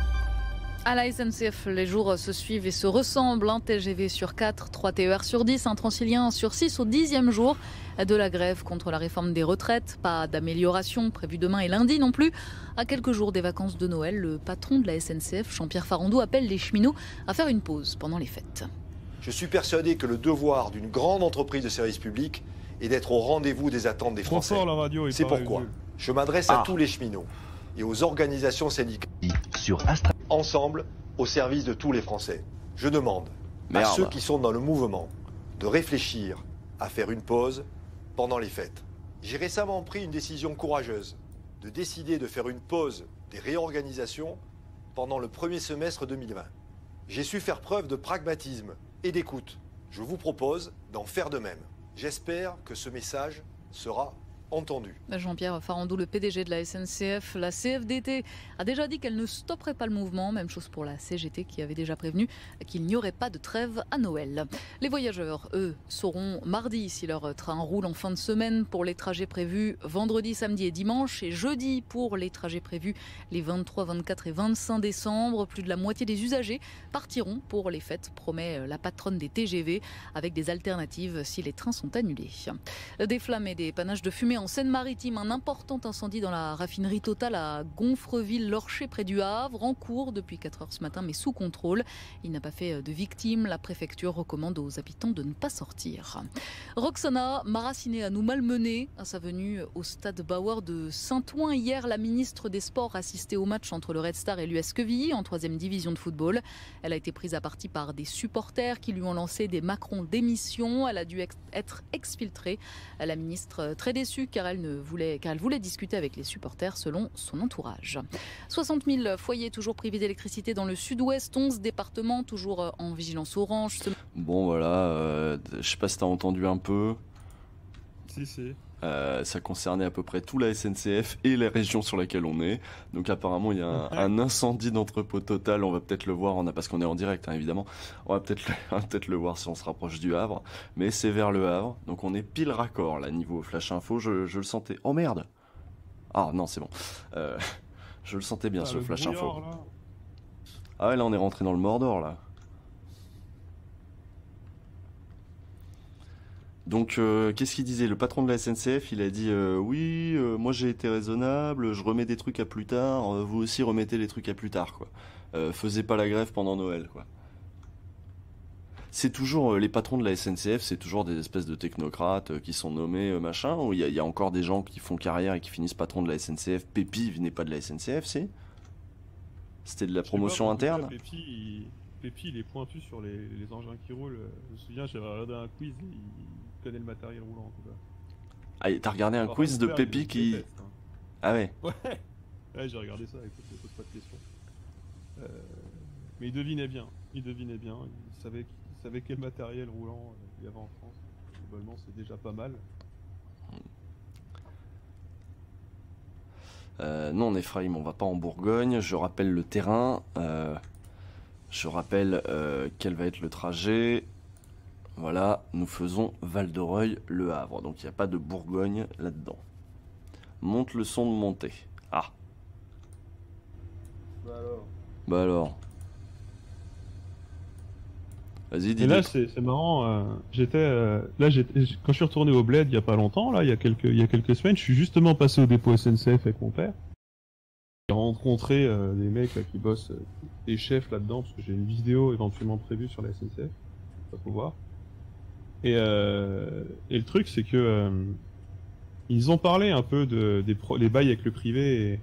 À la SNCF, les jours se suivent et se ressemblent. Un TGV sur 4, 3 TER sur 10, un Transilien sur 6 au 10e jour de la grève contre la réforme des retraites. Pas d'amélioration prévue demain et lundi non plus. À quelques jours des vacances de Noël, le patron de la SNCF, Jean-Pierre Farandou, appelle les cheminots à faire une pause pendant les fêtes. Je suis persuadé que le devoir d'une grande entreprise de service public est d'être au rendez-vous des attentes des Français. C'est pourquoi je m'adresse à tous les cheminots et aux organisations syndicales ensemble au service de tous les Français. Je demande à ceux qui sont dans le mouvement de réfléchir à faire une pause pendant les fêtes. J'ai récemment pris une décision courageuse de décider de faire une pause des réorganisations pendant le premier semestre 2020. J'ai su faire preuve de pragmatisme et d'écoute. Je vous propose d'en faire de même. J'espère que ce message sera entendu. Jean-Pierre Farandou, le PDG de la SNCF, la CFDT a déjà dit qu'elle ne stopperait pas le mouvement. Même chose pour la CGT qui avait déjà prévenu qu'il n'y aurait pas de trêve à Noël. Les voyageurs, eux, sauront mardi si leur train roule en fin de semaine pour les trajets prévus vendredi, samedi et dimanche, et jeudi pour les trajets prévus les 23, 24 et 25 décembre. Plus de la moitié des usagers partiront pour les fêtes, promet la patronne des TGV, avec des alternatives si les trains sont annulés. Des flammes et des panaches de fumée en Seine-Maritime, un important incendie dans la raffinerie Total à Gonfreville-Lorcher près du Havre, en cours depuis 4 heures ce matin mais sous contrôle. Il n'a pas fait de victimes. La préfecture recommande aux habitants de ne pas sortir. Roxana Maraciné a nous malmené à sa venue au stade Bauer de Saint-Ouen. Hier, la ministre des Sports assistait au match entre le Red Star et l'US Quevilly en 3e division de football. Elle a été prise à partie par des supporters qui lui ont lancé des Macron démission. Elle a dû être exfiltrée. La ministre, très déçue car elle voulait discuter avec les supporters selon son entourage. 60 000 foyers toujours privés d'électricité dans le sud-ouest, 11 départements toujours en vigilance orange. Bon voilà, je sais pas si t'as entendu un peu. Si. Ça concernait à peu près tout la SNCF et les régions sur lesquelles on est. Donc apparemment il y a un incendie d'entrepôt Total. On va peut-être le voir, parce qu'on est en direct évidemment. On va peut-être le voir si on se rapproche du Havre. Mais c'est vers le Havre. Donc on est pile raccord là niveau flash info. Je le sentais. Oh merde. Ah non c'est bon. Je le sentais bien ce flash info. Là. Ah ouais là on est rentré dans le Mordor là. Donc, qu'est-ce qu'il disait? Le patron de la SNCF, il a dit oui, moi j'ai été raisonnable, je remets des trucs à plus tard, vous aussi remettez les trucs à plus tard, quoi. Faisez pas la grève pendant Noël, quoi. C'est toujours les patrons de la SNCF, c'est toujours des espèces de technocrates qui sont nommés machin, ou il y a encore des gens qui font carrière et qui finissent patron de la SNCF. Pépi venait pas de la SNCF, si? C'était de la promotion interne. Pépi, il est pointu sur les engins qui roulent. Je me souviens, j'avais regardé un quiz, il connaît le matériel roulant en tout cas. Ah, t'as regardé un quiz de Pépi qui... Ah ouais. Ouais, j'ai regardé ça, écoute, ne pose pas de questions. Mais il devinait bien. Il savait quel matériel roulant il y avait en France. Globalement, c'est déjà pas mal. Non, Ephraim, on va pas en Bourgogne. Je rappelle le terrain. Je rappelle quel va être le trajet. Voilà, nous faisons Val-de-Reuil, Le Havre. Donc il n'y a pas de Bourgogne là-dedans. Monte le son de montée. Ah. Bah alors. Vas-y, dis. Et là, c'est marrant. Quand je suis retourné au Bled il y a pas longtemps, là, il y a quelques semaines, je suis justement passé au dépôt SNCF avec mon père. J'ai rencontré des mecs là, qui bossent, des chefs là-dedans, parce que j'ai une vidéo éventuellement prévue sur la SNCF, faut voir. Et le truc, c'est que ils ont parlé un peu des bails avec le privé. Et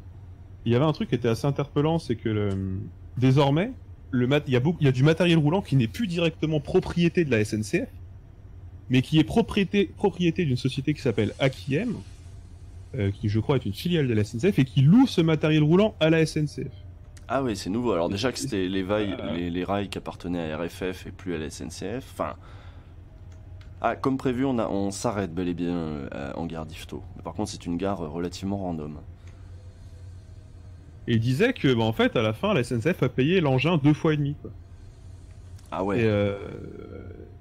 il y avait un truc qui était assez interpellant, c'est que désormais, il y a du matériel roulant qui n'est plus directement propriété de la SNCF, mais qui est propriété d'une société qui s'appelle Akiem, qui je crois est une filiale de la SNCF, et qui loue ce matériel roulant à la SNCF. Ah oui, c'est nouveau. Alors déjà que c'était les rails qui appartenaient à RFF et plus à la SNCF. Enfin, comme prévu, on s'arrête bel et bien en gare d'Yvetot. Par contre, c'est une gare relativement random. Et il disait que, en fait, à la fin, la SNCF a payé l'engin 2 fois et demi, quoi. Ah ouais.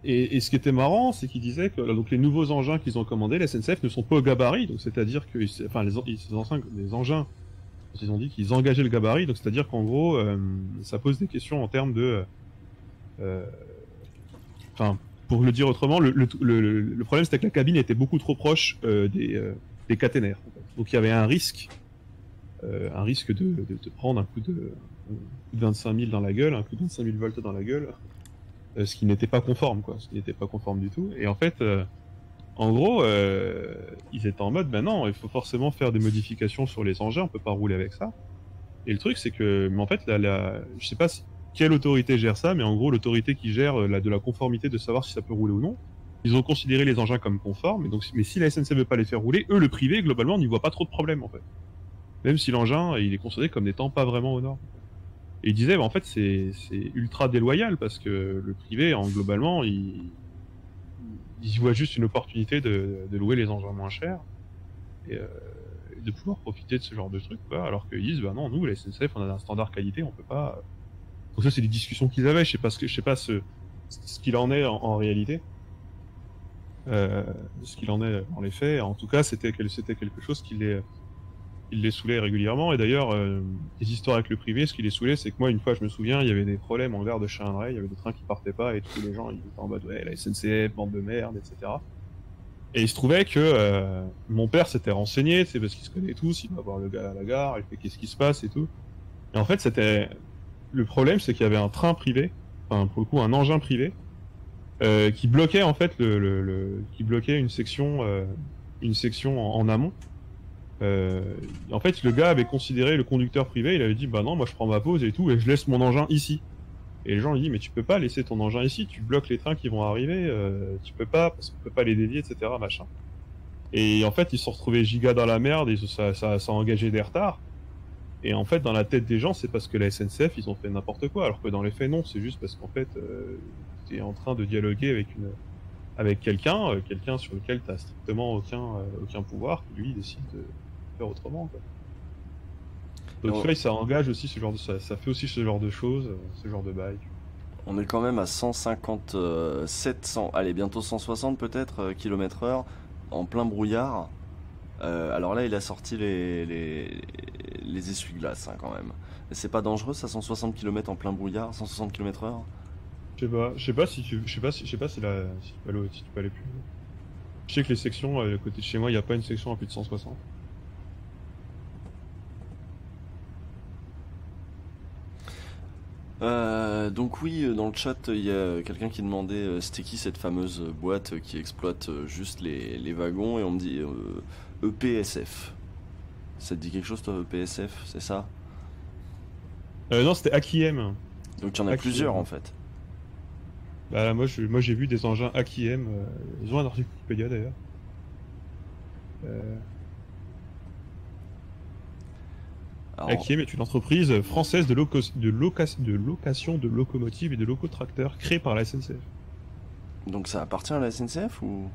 Et ce qui était marrant, c'est qu'il disait que donc les nouveaux engins qu'ils ont commandés, la SNCF ne sont pas au gabarit, donc c'est-à-dire que, enfin, les engins Ils ont dit qu'ils engageaient le gabarit, donc c'est-à-dire qu'en gros, ça pose des questions en termes de... Enfin, pour le dire autrement, le problème c'était que la cabine était beaucoup trop proche des caténaires. Donc il y avait un risque de prendre un coup de 25 000 dans la gueule, un coup de 25 000 volts dans la gueule, ce qui n'était pas conforme, quoi. Ce qui n'était pas conforme du tout. Et en fait, en gros, ils étaient en mode, ben non, il faut forcément faire des modifications sur les engins, on peut pas rouler avec ça. Et le truc, c'est que, mais en fait, je sais pas quelle autorité gère ça, mais en gros, l'autorité qui gère de la conformité de savoir si ça peut rouler ou non, ils ont considéré les engins comme conformes, et donc, mais si la SNCF veut pas les faire rouler, eux, le privé, globalement, n'y voit pas trop de problème, en fait. Même si l'engin, il est considéré comme n'étant pas vraiment aux normes. Et ils disaient, bah, en fait, c'est ultra déloyal, parce que le privé, globalement, il voit juste une opportunité de louer les engins moins chers, et de pouvoir profiter de ce genre de truc, quoi, alors qu'ils disent, bah non, nous, la SNCF, on a un standard qualité, on peut pas... Donc ça, c'est des discussions qu'ils avaient, je sais pas ce qu'il en est en réalité. Ce qu'il en est dans les faits. En tout cas, c'était quelque chose qui les saoulait régulièrement. Et d'ailleurs, les histoires avec le privé, ce qui les saoulait, c'est que moi, une fois, je me souviens, il y avait des problèmes en gare de Chalindrey, il y avait des trains qui partaient pas, et tous les gens, ils étaient en mode, ouais, la SNCF, bande de merde, etc. Et il se trouvait que mon père s'était renseigné, c'est parce qu'il se connaît tous, il va voir le gars à la gare, il fait qu'est-ce qui se passe et tout. Et en fait, le problème, c'est qu'il y avait un train privé, enfin, pour le coup, un engin privé, qui bloquait en fait qui bloquait une section en amont. En fait, le gars avait considéré le conducteur privé, il avait dit, bah non, moi je prends ma pause et tout, et je laisse mon engin ici. Et les gens lui disent, mais tu peux pas laisser ton engin ici, tu bloques les trains qui vont arriver, tu peux pas, parce qu'on peut pas les dévier, etc., machin. Et en fait, ils se sont retrouvés giga dans la merde, et ça a engagé des retards. Et en fait, dans la tête des gens, c'est parce que la SNCF, ils ont fait n'importe quoi, alors que dans les faits, non, c'est juste parce qu'en fait, t'es en train de dialoguer avec quelqu'un sur lequel t'as strictement aucun pouvoir, qui lui décide de faire autrement, quoi. Donc ça engage aussi ce genre de ça fait aussi ce genre de choses, ce genre de bail. On est quand même à 150, 700, allez bientôt 160 peut-être km/h en plein brouillard. Alors là, il a sorti les essuie-glaces hein, quand même. C'est pas dangereux ça, 160 km en plein brouillard, 160 km/h? Je sais pas si tu peux aller plus. Je sais que les sections, à côté de chez moi, il n'y a pas une section à plus de 160. Donc oui, dans le chat, il y a quelqu'un qui demandait c'était qui cette fameuse boîte qui exploite juste les wagons, et on me dit EPSF. Ça te dit quelque chose toi, EPSF, c'est ça? Non, c'était Akiem. Donc il y en a plusieurs en fait. Bah moi j'ai vu des engins Akiem, ils ont un article Wikipédia d'ailleurs. Akiem est une entreprise française de location de locomotives et de locotracteurs créée par la SNCF. Donc ça appartient à la SNCF ou?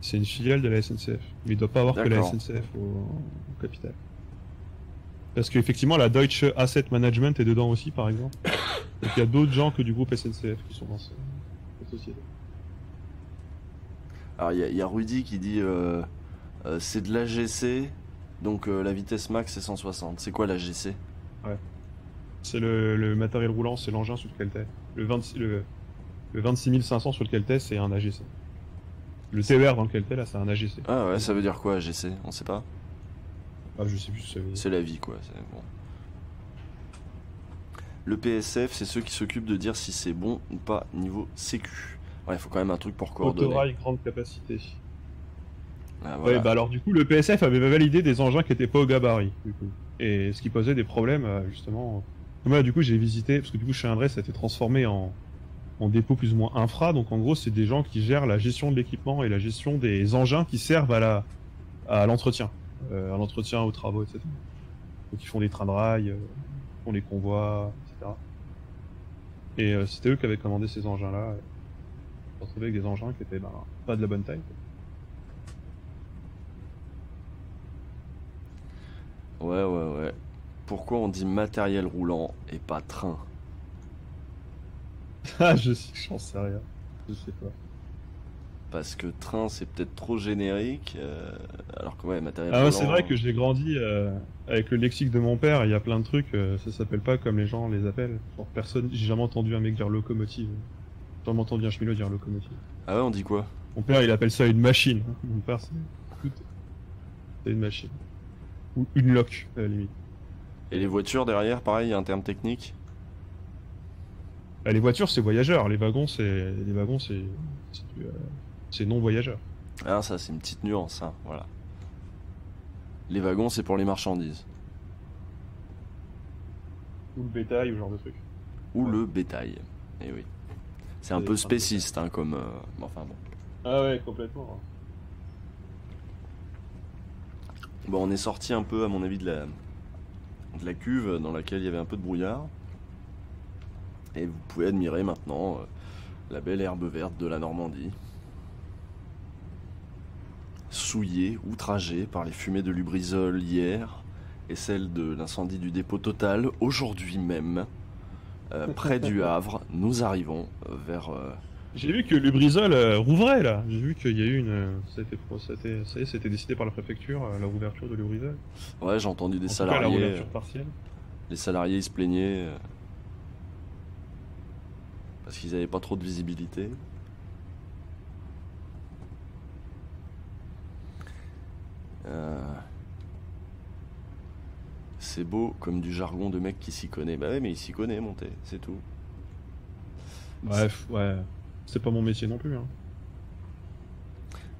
C'est une filiale de la SNCF, mais il ne doit pas avoir que la SNCF au capital. Parce qu'effectivement la Deutsche Asset Management est dedans aussi par exemple. Donc il y a d'autres gens que du groupe SNCF qui sont dans cette société. Alors il y a Rudy qui dit c'est de l'AGC. Donc la vitesse max c'est 160. C'est quoi la GC? Ouais. C'est le matériel roulant, c'est l'engin sur lequel t'es. Le 26 500 sur lequel t'es, c'est un AGC. Le TER dans lequel t'es là, c'est un AGC. Ah ouais, ça veut dire quoi AGC? On sait pas. Ah je sais plus ce que ça veut dire. C'est la vie quoi, c'est bon. Le PSF, c'est ceux qui s'occupent de dire si c'est bon ou pas niveau sécu. Ouais, il faut quand même un truc pour coordonner. Autorail grande capacité. Ah, voilà. Ouais, bah alors du coup le PSF avait validé des engins qui étaient pas au gabarit, du coup. Et ce qui posait des problèmes justement. Moi du coup j'ai visité, parce que du coup Chalindrey ça a été transformé en dépôt plus ou moins infra, donc en gros c'est des gens qui gèrent la gestion de l'équipement et la gestion des engins qui servent à l'entretien, aux travaux, etc. Donc ils font des trains de rail, font les convois, etc. Et c'était eux qui avaient commandé ces engins-là. On se retrouvait avec des engins qui étaient pas de la bonne taille, quoi. Ouais. Pourquoi on dit matériel roulant et pas train? Ah, j'en sais rien. Je sais pas. parce que train c'est peut-être trop générique, alors que ouais, matériel volant... c'est vrai que j'ai grandi avec le lexique de mon père, il y a plein de trucs, ça s'appelle pas comme les gens les appellent. Genre, j'ai jamais entendu un mec dire locomotive. J'ai jamais entendu un cheminot dire locomotive. Ah ouais, on dit quoi? Mon père il appelle ça une machine. Mon père c'est une machine. Ou une loque à la limite. Et les voitures derrière, pareil, il y a un terme technique? Les voitures c'est voyageurs, les wagons c'est non voyageurs. Ah ça c'est une petite nuance, hein, voilà. Les wagons c'est pour les marchandises. Ou le bétail ou ce genre de truc. Ou le bétail, et oui. C'est un peu spéciste, hein, comme... enfin bon. Ah ouais, complètement. Bon, on est sorti un peu, à mon avis, de la cuve dans laquelle il y avait un peu de brouillard. Et vous pouvez admirer maintenant la belle herbe verte de la Normandie. Souillée, outragée par les fumées de Lubrizol hier et celles de l'incendie du dépôt Total aujourd'hui même. Près du Havre, nous arrivons vers... J'ai vu que Lubrizol rouvrait là. J'ai vu qu'il y a eu c'était décidé par la préfecture, la rouverture de Lubrizol. Ouais, j'ai entendu des salariés. La rouverture partielle. Les salariés ils se plaignaient parce qu'ils n'avaient pas trop de visibilité. C'est beau comme du jargon de mec qui s'y connaît. Bah ouais, mais il s'y connaît, monter, c'est tout. Bref, ouais. C'est pas mon métier non plus. Hein.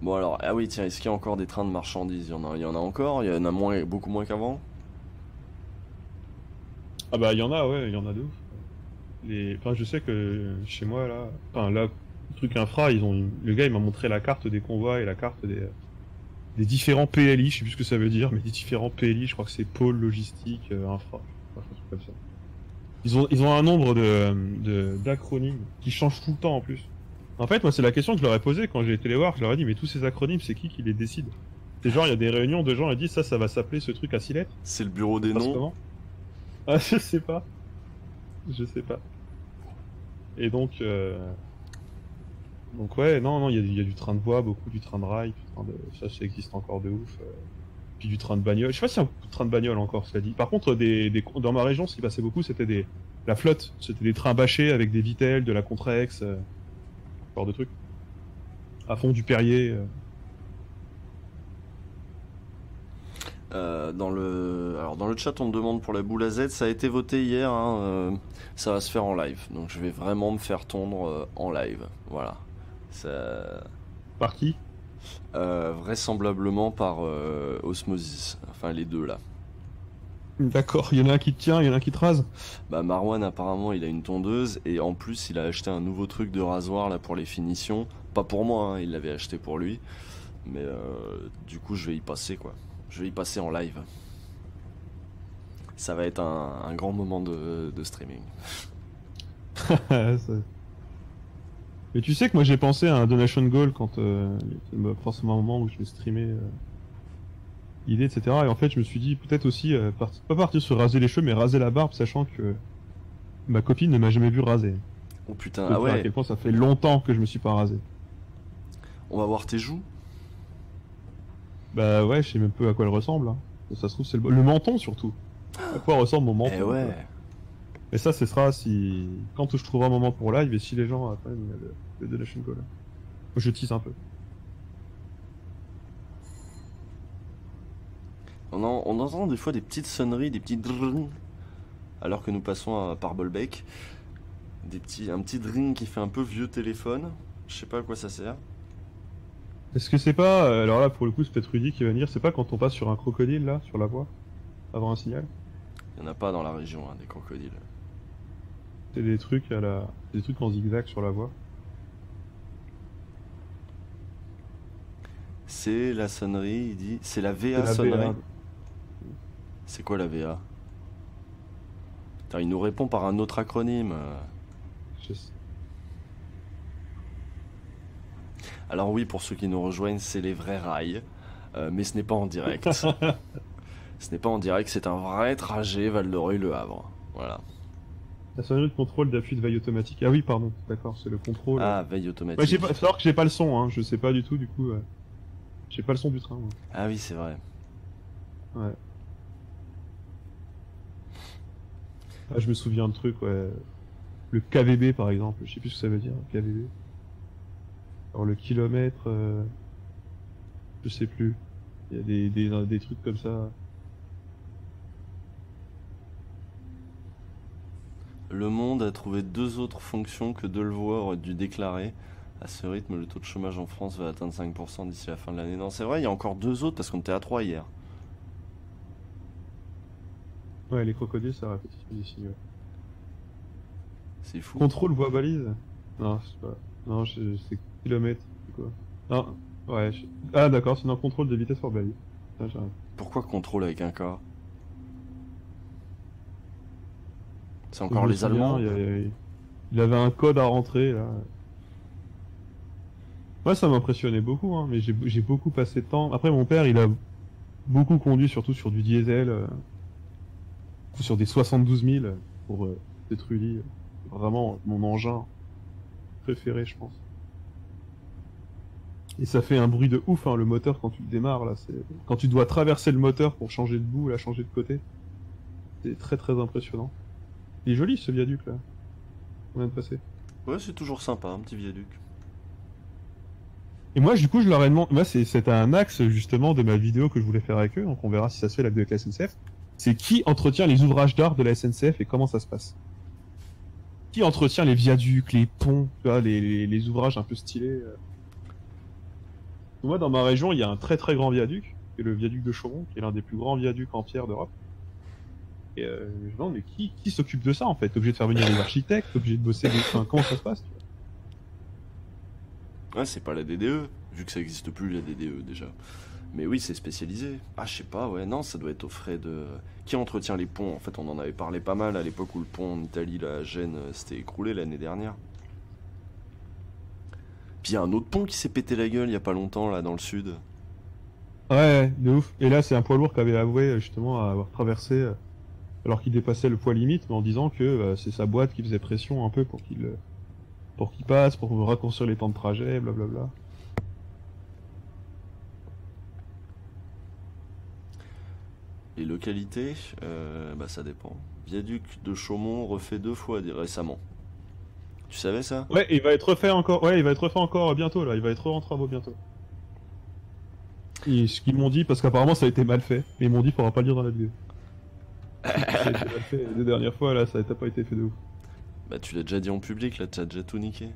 Bon alors, ah oui, tiens, est-ce qu'il y a encore des trains de marchandises? Il y en a encore? Il y en a beaucoup moins qu'avant? Ah bah il y en a, ouais, il y en a de ouf. Enfin, je sais que chez moi là, le truc infra, le gars il m'a montré la carte des convois et la carte des différents PLI, je sais plus ce que ça veut dire, mais des différents PLI, je crois que c'est pôle logistique, infra, un truc comme ça. Ils ont un nombre d'acronymes qui changent tout le temps en plus. En fait, moi c'est la question que je leur ai posée quand j'ai été les voir, je leur ai dit mais tous ces acronymes c'est qui les décide? C'est genre il y a des réunions de gens et disent ça va s'appeler ce truc à 6 lettres. C'est le bureau des noms. Ah je sais pas. Et donc ouais, non, il y a du train de voie, beaucoup du train de rail, ça existe encore de ouf. Puis du train de bagnole, je sais pas s'il y a beaucoup de train de bagnole encore, cela dit. Par contre, dans ma région, ce qui passait beaucoup, c'était la flotte, c'était des trains bâchés avec des vitelles, de la Contrex, ce genre de trucs. À fond du Perrier. Dans le chat, on me demande pour la boule à Z, ça a été voté hier, hein, ça va se faire en live. Donc je vais vraiment me faire tondre en live, voilà. Par qui? Vraisemblablement par Osmosis, enfin les deux là. D'accord, il y en a un qui te tient, il y en a un qui te rase. Bah Marwan apparemment il a une tondeuse et en plus il a acheté un nouveau truc de rasoir là pour les finitions. Pas pour moi, hein, il l'avait acheté pour lui. Mais du coup je vais y passer quoi. Je vais y passer en live. Ça va être un grand moment de streaming. Mais tu sais que moi j'ai pensé à un donation goal quand forcément un moment où je vais streamer idée, etc. Et en fait je me suis dit peut-être aussi pas partir sur raser les cheveux mais raser la barbe, sachant que ma copine ne m'a jamais vu raser. Oh putain, ah ouais. À quel point ça fait longtemps que je me suis pas rasé. On va voir tes joues. Bah ouais, je sais même peu à quoi elle ressemble. Hein. Ça se trouve c'est le menton surtout. À quoi ressemble mon menton. Eh ouais. Et ça, ce sera quand je trouverai un moment pour live et si les gens atteignent le donation goal. Je tease un peu. On entend des fois des petites sonneries, des petits drrrr, alors que nous passons par Bolbec. Un petit dring qui fait un peu vieux téléphone. Je sais pas à quoi ça sert. Est-ce que c'est pas, alors là pour le coup c'est peut-être Rudy qui va venir, c'est pas quand on passe sur un crocodile là, sur la voie, avant un signal? Il y en a pas dans la région, hein, des crocodiles. C'est des trucs des trucs en zigzag sur la voie. C'est la sonnerie, il dit. C'est la VA sonnerie. C'est quoi la VA? Putain, il nous répond par un autre acronyme. Alors oui, pour ceux qui nous rejoignent, c'est les vrais rails. Mais ce n'est pas en direct. Ce n'est pas en direct, c'est un vrai trajet Val-de-Reuil-Le Havre. Voilà. La sonnerie de contrôle d'appui de veille automatique. Ah oui, pardon, d'accord, c'est le contrôle. Ah, veille automatique. Ouais, faut savoir que j'ai pas le son, hein, je sais pas du tout, du coup. J'ai pas le son du train. Moi. Ah oui, c'est vrai. Ouais. Ah, je me souviens de trucs, ouais. Le KVB par exemple, je sais plus ce que ça veut dire, KVB. Alors le kilomètre, je sais plus. Il y a des trucs comme ça. Le Monde a trouvé 2 autres fonctions que Delevoye aurait dû déclarer. À ce rythme, le taux de chômage en France va atteindre 5% d'ici la fin de l'année. Non, c'est vrai, il y a encore 2 autres parce qu'on était à 3 hier. Ouais, les crocodiles, ça répétition d'ici, ouais. C'est fou. Contrôle voie balise. Non, je sais pas. Non, c'est kilomètre. C'est quoi? Non, ouais. Ah, d'accord, c'est un contrôle de vitesse voie balise. Pourquoi contrôle avec un K? C'est encore les Allemands. Il avait un code à rentrer là. Ouais, ça m'impressionnait beaucoup, hein, mais j'ai beaucoup passé de temps. Après, mon père, il a beaucoup conduit, surtout sur du diesel, sur des 72 000 pour des Trulli. Vraiment mon engin préféré, je pense. Et ça fait un bruit de ouf, hein, le moteur quand tu le démarres là. Quand tu dois traverser le moteur pour changer de bout, là, changer de côté. C'est très très impressionnant. Il est joli ce viaduc là. On vient de passer. Ouais, c'est toujours sympa, un petit viaduc. Et moi, du coup, je leur ai demandé. Moi, c'était un axe justement de ma vidéo que je voulais faire avec eux, donc on verra si ça se fait avec la SNCF. C'est qui entretient les ouvrages d'art de la SNCF et comment ça se passe. Qui entretient les viaducs, les ponts, tu vois, les ouvrages un peu stylés. Moi, dans ma région, il y a un très très grand viaduc, qui est le viaduc de Chaumont, qui est l'un des plus grands viaducs en pierre d'Europe. Et je me demande, mais qui s'occupe de ça en fait? T'es obligé de faire venir des architectes, t'es obligé de bosser enfin, comment ça se passe, tu vois? Ouais, c'est pas la DDE, vu que ça existe plus la DDE déjà. Mais oui, c'est spécialisé. Ah, je sais pas, ouais, non, ça doit être aux frais de... Qui entretient les ponts? En fait, on en avait parlé pas mal à l'époque où le pont en Italie, là, à Gênes, s'était écroulé l'année dernière. Puis il y a un autre pont qui s'est pété la gueule il y a pas longtemps, là, dans le sud. Ouais, de ouf. Et là, c'est un poids lourd qui avait avoué, justement, avoir traversé, alors qu'il dépassait le poids limite, mais en disant que c'est sa boîte qui faisait pression un peu pour qu'il passe, pour raccourcir les temps de trajet, blablabla. Les localités, bah ça dépend. Viaduc de Chaumont refait 2 fois récemment. Tu savais ça? Ouais, il va être refait encore. Ouais, il va être refait encore bientôt là. Il va être en travaux bientôt. Et ce qu'ils m'ont dit, parce qu'apparemment ça a été mal fait, mais ils m'ont dit faudra pas le dire dans la vidéo. Ça a été mal fait les dernières fois là, ça n'a pas été fait de ouf. Bah tu l'as déjà dit en public là, tu as déjà tout niqué.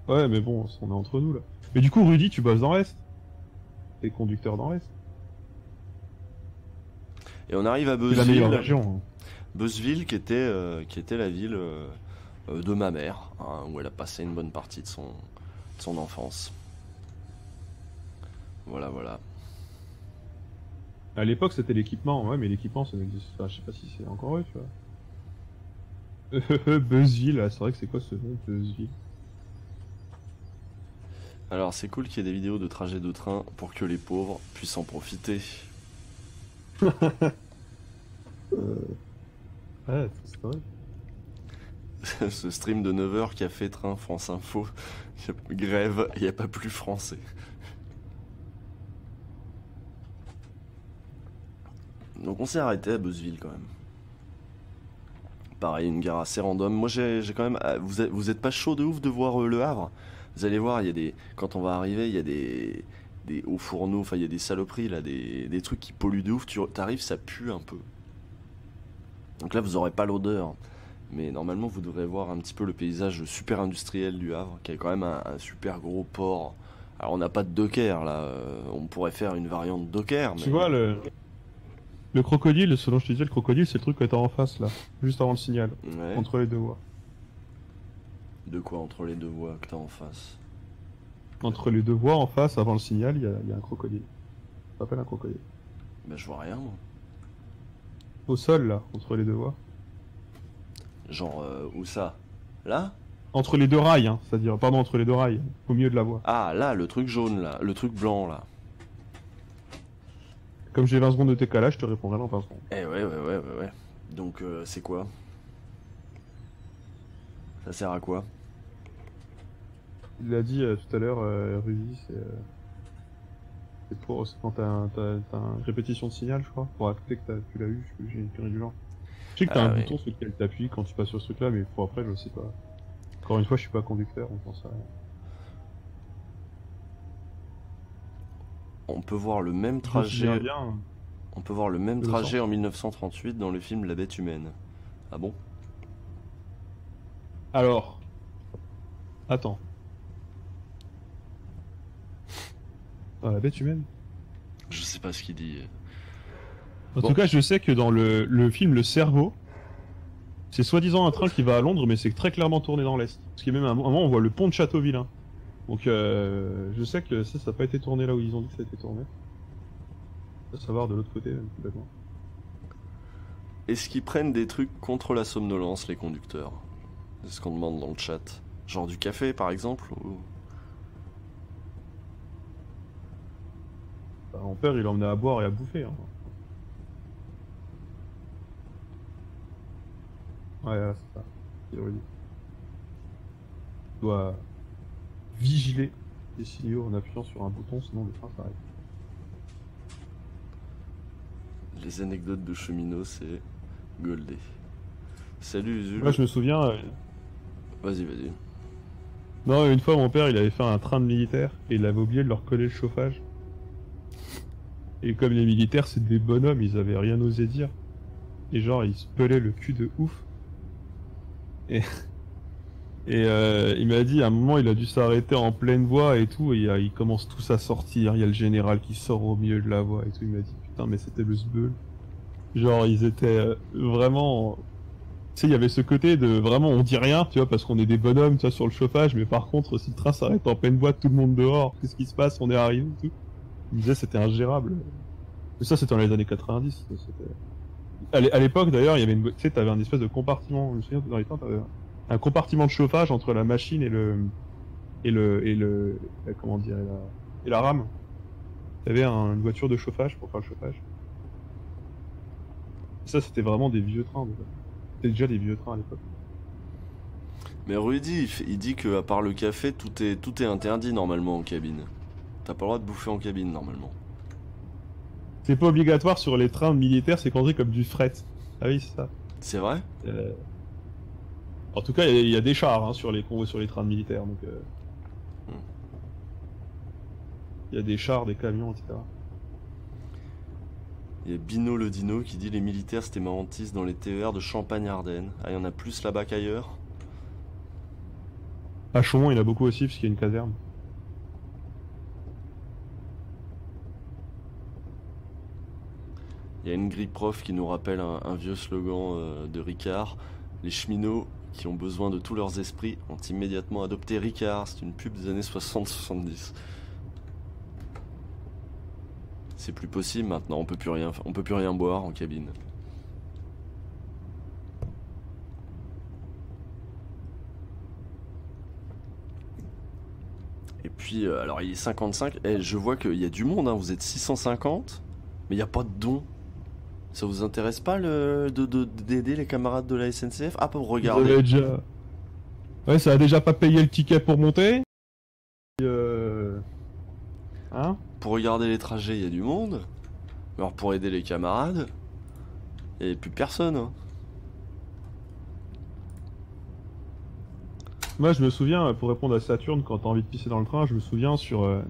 Ouais, mais bon, on est entre nous là. Mais du coup, Rudy, tu bosses dans l'Est. T'es conducteur dans l'Est. Et on arrive à Beuzeville. C'est la meilleure région. Beuzeville qui était la ville de ma mère, hein, où elle a passé une bonne partie de son enfance. Voilà, voilà. À l'époque, c'était l'équipement, ouais, mais l'équipement, ça n'existe pas. Je sais pas si c'est encore eux, tu vois. Beuzeville, c'est vrai que c'est quoi ce nom, Beuzeville? Alors, c'est cool qu'il y ait des vidéos de trajets de train pour que les pauvres puissent en profiter. Ouais, c'est vrai. Ce stream de 9h qui a fait train France Info, grève, il n'y a pas plus français. Donc on s'est arrêté à Beuzeville quand même. Pareil, une gare assez random. Moi j'ai quand même... Vous êtes pas chaud de ouf de voir Le Havre? Vous allez voir, il y a des... Quand on va arriver, il y a des hauts fourneaux, enfin il y a des saloperies là, des trucs qui polluent de ouf. T'arrives, ça pue un peu. Donc là vous aurez pas l'odeur. Mais normalement vous devrez voir un petit peu le paysage super industriel du Havre, qui est quand même un super gros port. Alors on n'a pas de docker là, on pourrait faire une variante docker. Mais... Tu vois le crocodile, selon je te disais, le crocodile c'est le truc que t'as en face là, juste avant le signal, ouais. Entre les deux voies. De quoi entre les deux voies que t'as en face? Entre les deux voies en face, avant le signal, il y a un crocodile. Ça s'appelle un crocodile. Bah je vois rien moi. Au sol là, entre les deux voies. Genre où ça? Là? Entre les deux rails, hein, c'est-à-dire, pardon, entre les deux rails, au milieu de la voie. Ah là, le truc jaune là, le truc blanc là. Comme j'ai 20 secondes de décalage, je te répondrai dans 20 secondes. Eh ouais. Donc c'est quoi? Ça sert à quoi? Il l'a dit tout à l'heure, Rudy, c'est pour quand t'as une répétition de signal, je crois, pour acter que tu l'as eu, j'ai une connerie du genre. Je sais que t'as un bouton sur lequel t'appuies quand tu passes sur ce truc-là, mais pour après, je sais pas. Encore une fois, je suis pas conducteur, on pense à rien. On peut voir le même trajet. On peut voir le même trajet en 1938 dans le film La Bête Humaine. Ah bon? Alors. Attends. Ah, La Bête Humaine? Je sais pas ce qu'il dit. En tout cas, je sais que dans le film Le Cerveau, c'est soi-disant un train qui va à Londres, mais c'est très clairement tourné dans l'Est. Parce qu'il y a même un moment, on voit le pont de Châteauvillain. Donc je sais que ça n'a pas été tourné là où ils ont dit que ça a été tourné. À savoir de l'autre côté, complètement. Est-ce qu'ils prennent des trucs contre la somnolence, les conducteurs? C'est ce qu'on demande dans le chat. Genre du café, par exemple ou... Bah, mon père, il emmenait à boire et à bouffer. Hein. Ouais, c'est ça. Il doit vigiler les signaux en appuyant sur un bouton, sinon le train s'arrête. Les anecdotes de cheminots, c'est goldé. Salut Zul. Moi je me souviens... Vas-y. Non, une fois mon père il avait fait un train de militaire et il avait oublié de leur coller le chauffage. Et comme les militaires c'est des bonhommes, ils avaient rien osé dire. Et genre ils se pelaient le cul de ouf. Et il m'a dit à un moment il a dû s'arrêter en pleine voie et tout, et ils commencent tous à sortir, il y a le général qui sort au milieu de la voie et tout, il m'a dit putain mais c'était le sbeul. Genre ils étaient vraiment... Tu sais il y avait ce côté de vraiment on dit rien, tu vois, parce qu'on est des bonhommes tu vois, sur le chauffage, mais par contre si le train s'arrête en pleine voie, tout le monde dehors, qu'est-ce qui se passe, on est arrivé et tout. Il me disait c'était ingérable. Mais ça c'était dans les années 90, à l'époque d'ailleurs il y avait une... Tu sais t'avais un espèce de compartiment, je me souviens dans les temps t'avais un compartiment de chauffage entre la machine et comment dire, et la rame. T'avais une voiture de chauffage pour faire le chauffage. Et ça c'était vraiment des vieux trains. C'était déjà des vieux trains à l'époque. Mais Rudy, il dit que à part le café, tout est interdit normalement en cabine. T'as pas le droit de bouffer en cabine normalement. C'est pas obligatoire sur les trains militaires, c'est compté comme du fret. Ah oui, c'est ça. C'est vrai? En tout cas, il y a des chars hein, sur les convois, sur les trains militaires. Donc, il y a des chars, des camions, etc. Il y a Bino le Dino qui dit les militaires c'était Marentis dans les TER de Champagne-Ardenne. Ah, il y en a plus là-bas qu'ailleurs? À Chaumont, il y en a beaucoup aussi, parce qu'il y a une caserne. Il y a une grille prof qui nous rappelle un vieux slogan de Ricard. Les cheminots qui ont besoin de tous leurs esprits ont immédiatement adopté Ricard. C'est une pub des années 60-70. C'est plus possible maintenant, on peut plus rien boire en cabine. Et puis, alors il est 55, et je vois qu'il y a du monde, hein. Vous êtes 650, mais il n'y a pas de dons. Ça vous intéresse pas d'aider les camarades de la SNCF? Ah, pour regarder. Déjà... Ouais, ça a déjà pas payé le ticket pour monter. Hein? Pour regarder les trajets, il y a du monde. Alors pour aider les camarades, il n'y a plus personne. Hein. Moi je me souviens, pour répondre à Saturne, quand t'as envie de pisser dans le train, je me souviens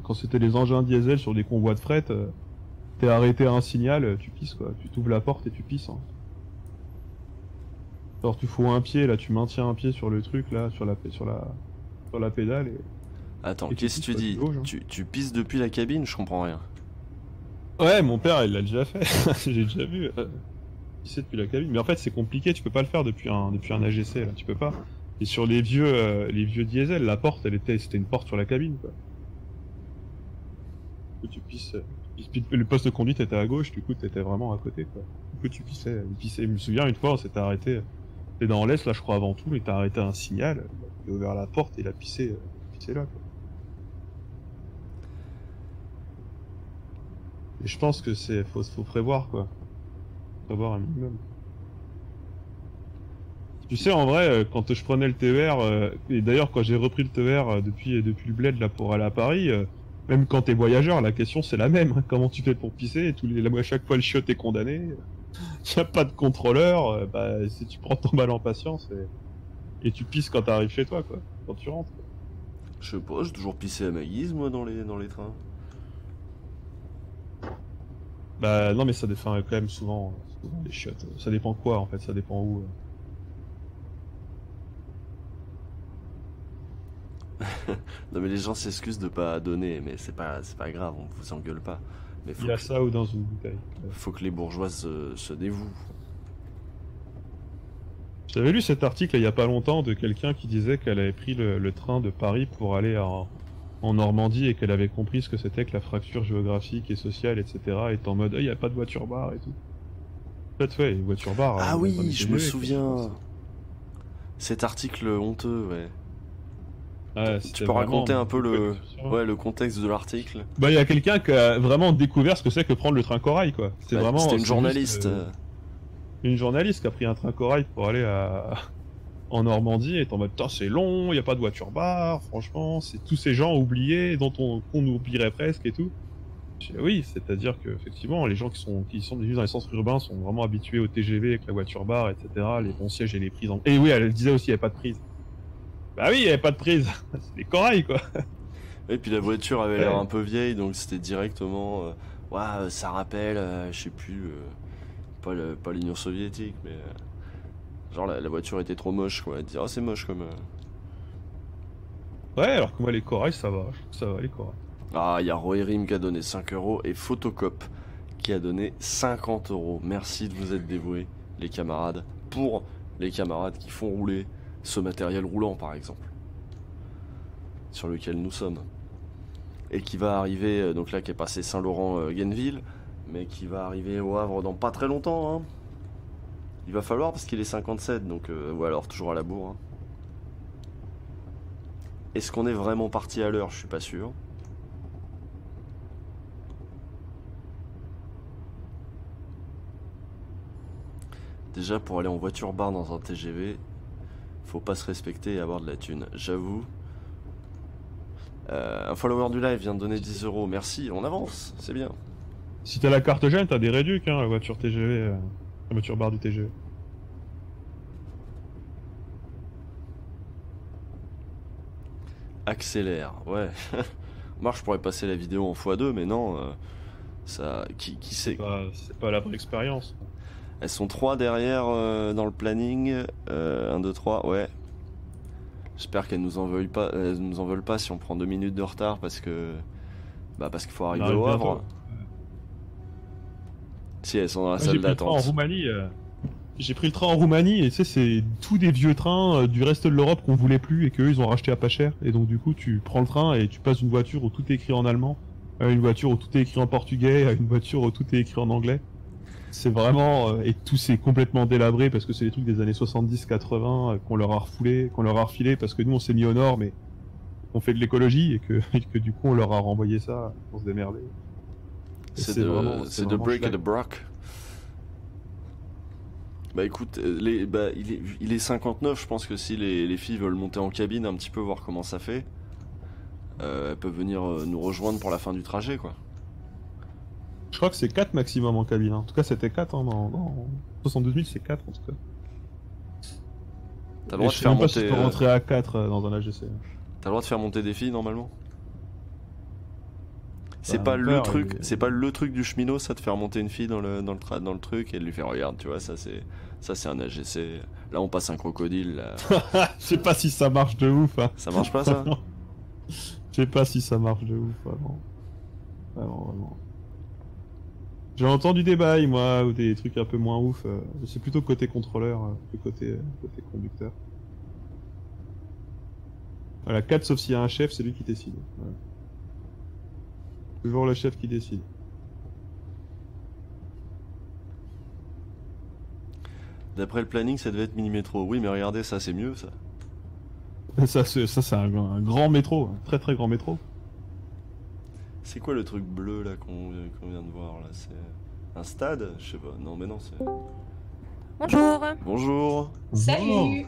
quand c'était les engins diesel sur des convois de fret, t'es arrêté à un signal, tu pisses quoi, tu t'ouvres la porte et tu pisses. Hein. Alors tu fous un pied, là tu maintiens un pied sur le truc, là, sur la pédale et... Attends, qu'est-ce que tu dis? Tu pisses depuis la cabine? Je comprends rien. Ouais, mon père il l'a déjà fait, j'ai déjà vu pisser depuis la cabine, mais en fait c'est compliqué, tu peux pas le faire depuis un AGC, là, tu peux pas. Et sur les vieux diesel, la porte c'était une porte sur la cabine quoi. Tu pisses, le poste de conduite était à gauche, du coup t'étais vraiment à côté quoi. Du coup tu pissais. Je me souviens une fois on s'était arrêté, c'était dans l'Est là je crois avant tout, il t'a arrêté à un signal, il a ouvert la porte et il a pissé là quoi. Et je pense que faut prévoir quoi. Prévoir un minimum. Tu sais, en vrai, quand je prenais le TER, et d'ailleurs quand j'ai repris le TER depuis le bled là pour aller à Paris, même quand t'es voyageur, la question c'est la même. Hein. Comment tu fais pour pisser? À chaque fois le chiotte est condamné. Y a pas de contrôleur. Si tu prends ton mal en patience et tu pisses quand t'arrives chez toi, quoi. Quand tu rentres. Je sais pas, j'ai toujours pissé à ma guise, moi, dans les trains. Bah non, mais ça dépend quand même souvent les chiottes. Ça dépend quoi en fait, ça dépend où. Non mais les gens s'excusent de pas donner, mais c'est pas grave, on vous engueule pas. Mais il y a ça ou dans une bouteille. Faut que les bourgeois se dévouent. J'avais lu cet article il y a pas longtemps de quelqu'un qui disait qu'elle avait pris le train de Paris pour aller en Normandie et qu'elle avait compris ce que c'était que la fracture géographique et sociale, etc. Et en mode, il n'y a pas de voiture-bar et tout. En fait, ouais, les voitures-bar... Ah oui, je me souviens. Cet article honteux, ouais. Ah, tu peux raconter un peu le contexte de l'article? Bah, il y a quelqu'un qui a vraiment découvert ce que c'est que prendre le train corail, quoi. C'était une journaliste. Une journaliste qui a pris un train corail pour aller en Normandie et est en mode, c'est long, il n'y a pas de voiture-bar, franchement, c'est tous ces gens oubliés dont qu'on oublierait presque et tout. Oui, c'est-à-dire que effectivement, les gens qui sont venus dans les centres urbains sont vraiment habitués au TGV avec la voiture-bar, etc., les bons sièges et les prises. Et oui, elle disait aussi, il n'y avait pas de prise. Bah oui, il n'y avait pas de prise. C'est des corails, quoi. Et puis la voiture avait l'air un peu vieille, donc c'était directement... ça rappelle, je sais plus... pas l'Union soviétique, mais... genre la voiture était trop moche, quoi. Elle disait, c'est moche comme... Ouais, alors que moi, les corails, ça va. Je trouve que ça va, les corails. Ah, il y a Roerim qui a donné 5 € et Photocop qui a donné 50 €. Merci de vous être dévoués, les camarades, pour les camarades qui font rouler ce matériel roulant, par exemple, sur lequel nous sommes. Et qui va arriver, donc là, qui est passé Saint-Laurent-Guenneville, mais qui va arriver au Havre dans pas très longtemps. Hein. Il va falloir, parce qu'il est 57, donc, ou alors toujours à la bourre. Hein. Est-ce qu'on est vraiment parti à l'heure? Je suis pas sûr. Déjà, pour aller en voiture-bar dans un TGV, faut pas se respecter et avoir de la thune. J'avoue. Un follower du live vient de donner 10 €. Merci, on avance, c'est bien. Si t'as la carte jeune, t'as des réducs, hein, la voiture TGV, la voiture-bar du TGV. Accélère, ouais. Moi, je pourrais passer la vidéo en x2, mais non. Ça, qui sait? C'est pas la vraie expérience. Elles sont 3 derrière dans le planning. 1, 2, 3, ouais. J'espère qu'elles nous en veulent pas si on prend 2 minutes de retard parce que... parce qu'il faut arriver au Havre. Si, elles sont dans la salle d'attente. J'ai pris le train en Roumanie et tu sais, c'est tous des vieux trains du reste de l'Europe qu'on voulait plus et qu'eux ils ont racheté à pas cher. Et donc du coup, tu prends le train et tu passes d'une voiture où tout est écrit en allemand à une voiture où tout est écrit en portugais à une voiture où tout est écrit en anglais. C'est vraiment... et tout c'est complètement délabré parce que c'est des trucs des années 70-80 qu'on leur a refoulé, qu'on leur a refilé parce que nous on s'est mis au nord mais on fait de l'écologie et que du coup on leur a renvoyé ça pour se démerder. C'est de break et de brock. Bah écoute, il est 59, je pense que si les filles veulent monter en cabine un petit peu, voir comment ça fait, elles peuvent venir nous rejoindre pour la fin du trajet, quoi. Je crois que c'est 4 maximum en cabine, en tout cas c'était 4, hein, dans 72 000 c'est 4 en tout cas. T'as le droit de faire monter... Je sais pas si tu peux rentrer à 4 dans un AGC. T'as le droit de faire monter des filles normalement? C'est pas le truc, c'est pas le truc du cheminot, ça, de faire monter une fille dans le truc et de lui faire regarde, tu vois, ça c'est un AGC. Là on passe un crocodile. Là. Je sais pas si ça marche de ouf. Hein. Ça marche pas ça? Je sais pas si ça marche de ouf, vraiment. Vraiment. J'ai entendu des bails moi ou des trucs un peu moins ouf. C'est plutôt côté contrôleur que côté conducteur. Voilà, 4 sauf s'il y a un chef, c'est lui qui décide. Voilà. Toujours le chef qui décide. D'après le planning, ça devait être mini-métro. Oui, mais regardez, ça c'est mieux, ça. Ça c'est un grand métro, un très très grand métro. C'est quoi le truc bleu là qu'on vient de voir là? C'est un stade? Je sais pas. Non, mais non, c'est... Bonjour. Bonjour. Salut.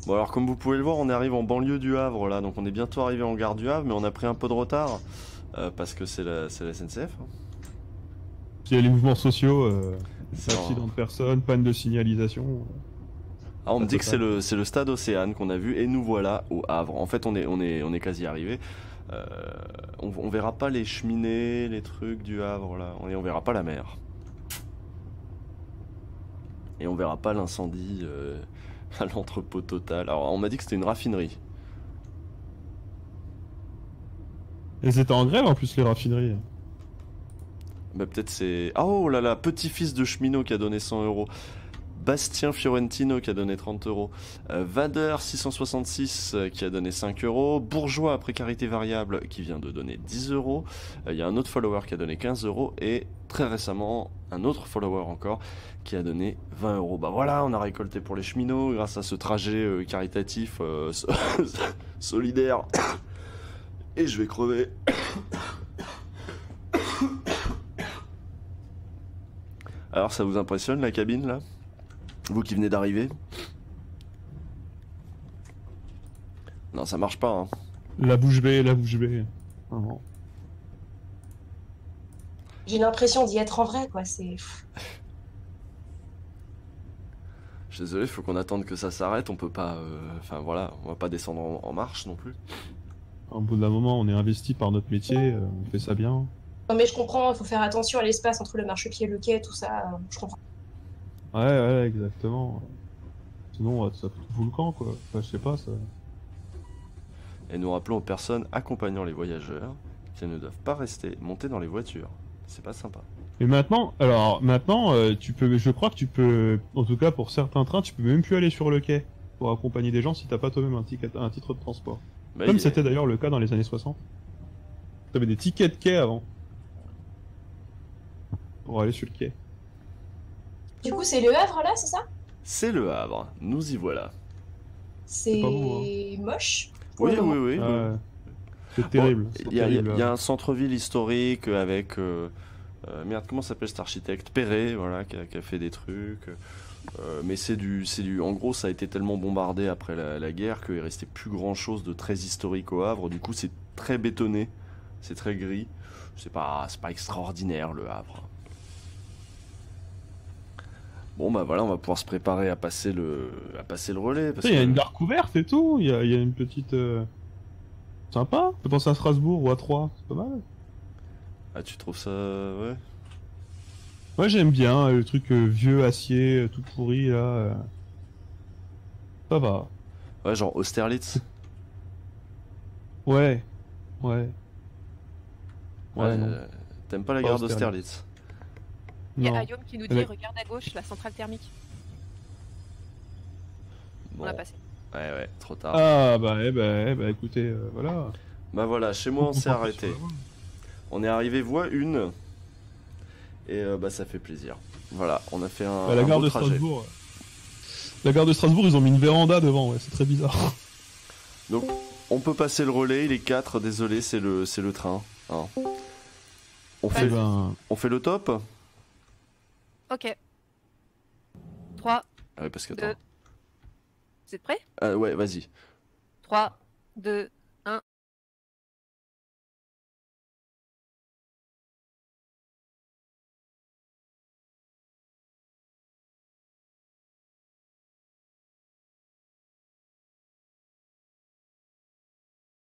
Bon alors comme vous pouvez le voir, on arrive en banlieue du Havre là, donc on est bientôt arrivé en gare du Havre, mais on a pris un peu de retard parce que c'est la SNCF. Puis il y a les mouvements sociaux, accident de personnes, panne de signalisation. Ah, on me dit que c'est le stade Océane qu'on a vu et nous voilà au Havre. En fait on est quasi arrivé. On verra pas les cheminées, les trucs du Havre là, on verra pas la mer. Et on verra pas l'incendie à l'entrepôt total. Alors on m'a dit que c'était une raffinerie. Et c'était en grève en plus les raffineries. Bah peut-être c'est... Oh là là, petit-fils de cheminot qui a donné 100 €. Bastien Fiorentino qui a donné 30 €. Vader 666 qui a donné 5 €. Bourgeois à précarité variable qui vient de donner 10 €. Il y a un autre follower qui a donné 15 €. Et très récemment, un autre follower encore qui a donné 20 €. Bah voilà, on a récolté pour les cheminots grâce à ce trajet caritatif solidaire. Et je vais crever. Alors ça vous impressionne la cabine là? Vous qui venez d'arriver? Non, ça marche pas. Hein. La bouche bée, la bouche bée. Oh. J'ai l'impression d'y être en vrai, quoi. C'est. Je suis désolé, faut qu'on attende que ça s'arrête. On peut pas. Enfin voilà, on va pas descendre en marche non plus. Au bout d'un moment, on est investi par notre métier, on fait ça bien. Non, mais je comprends, il faut faire attention à l'espace entre le marchepied et le quai, tout ça. Je comprends. Ouais, exactement. Sinon, ça fout le camp, quoi. Enfin, je sais pas, ça. Et nous rappelons aux personnes accompagnant les voyageurs qu'elles ne doivent pas rester montées dans les voitures. C'est pas sympa. Et maintenant, tu peux, je crois que tu peux, en tout cas pour certains trains, tu peux même plus aller sur le quai pour accompagner des gens si t'as pas toi-même un titre de transport. Bah, Comme c'était d'ailleurs le cas dans les années 60. T'avais des tickets de quai avant. Pour aller sur le quai. Du coup, c'est le Havre là, c'est ça? C'est le Havre, nous y voilà. C'est beau, moche. Oui. C'est terrible. Il y a un centre-ville historique avec... merde, comment s'appelle cet architecte? Perret, voilà, qui a fait des trucs. Mais c'est du... En gros, ça a été tellement bombardé après la guerre qu'il restait plus grand-chose de très historique au Havre. Du coup, c'est très bétonné, c'est très gris. C'est pas extraordinaire, le Havre. Bon bah voilà, on va pouvoir se préparer à passer le relais. Il y a une gare couverte et tout, il y a une petite... Sympa, on peut penser à Strasbourg ou à Troyes, c'est pas mal. Ah tu trouves ça... ouais? Ouais j'aime bien, le truc vieux acier, tout pourri là. Ça va. Ouais genre Austerlitz. Ouais. T'aimes pas la gare d'Austerlitz? Il y a Ayom qui nous dit regarde à gauche la centrale thermique. Bon. On l'a passé. Ouais, trop tard. Ah bah écoutez, voilà. Bah voilà, chez moi on s'est arrêté. On est arrivé voie 1. Et bah ça fait plaisir. Voilà, on a fait un gare beau de trajet. Strasbourg. La gare de Strasbourg, ils ont mis une véranda devant, ouais, c'est très bizarre. Donc on peut passer le relais, il est 4, désolé, c'est le train. Hein. On fait le top? Ok. 3. Ah ouais, parce que 2. Vous êtes prêts? Ouais, vas-y. 3, 2,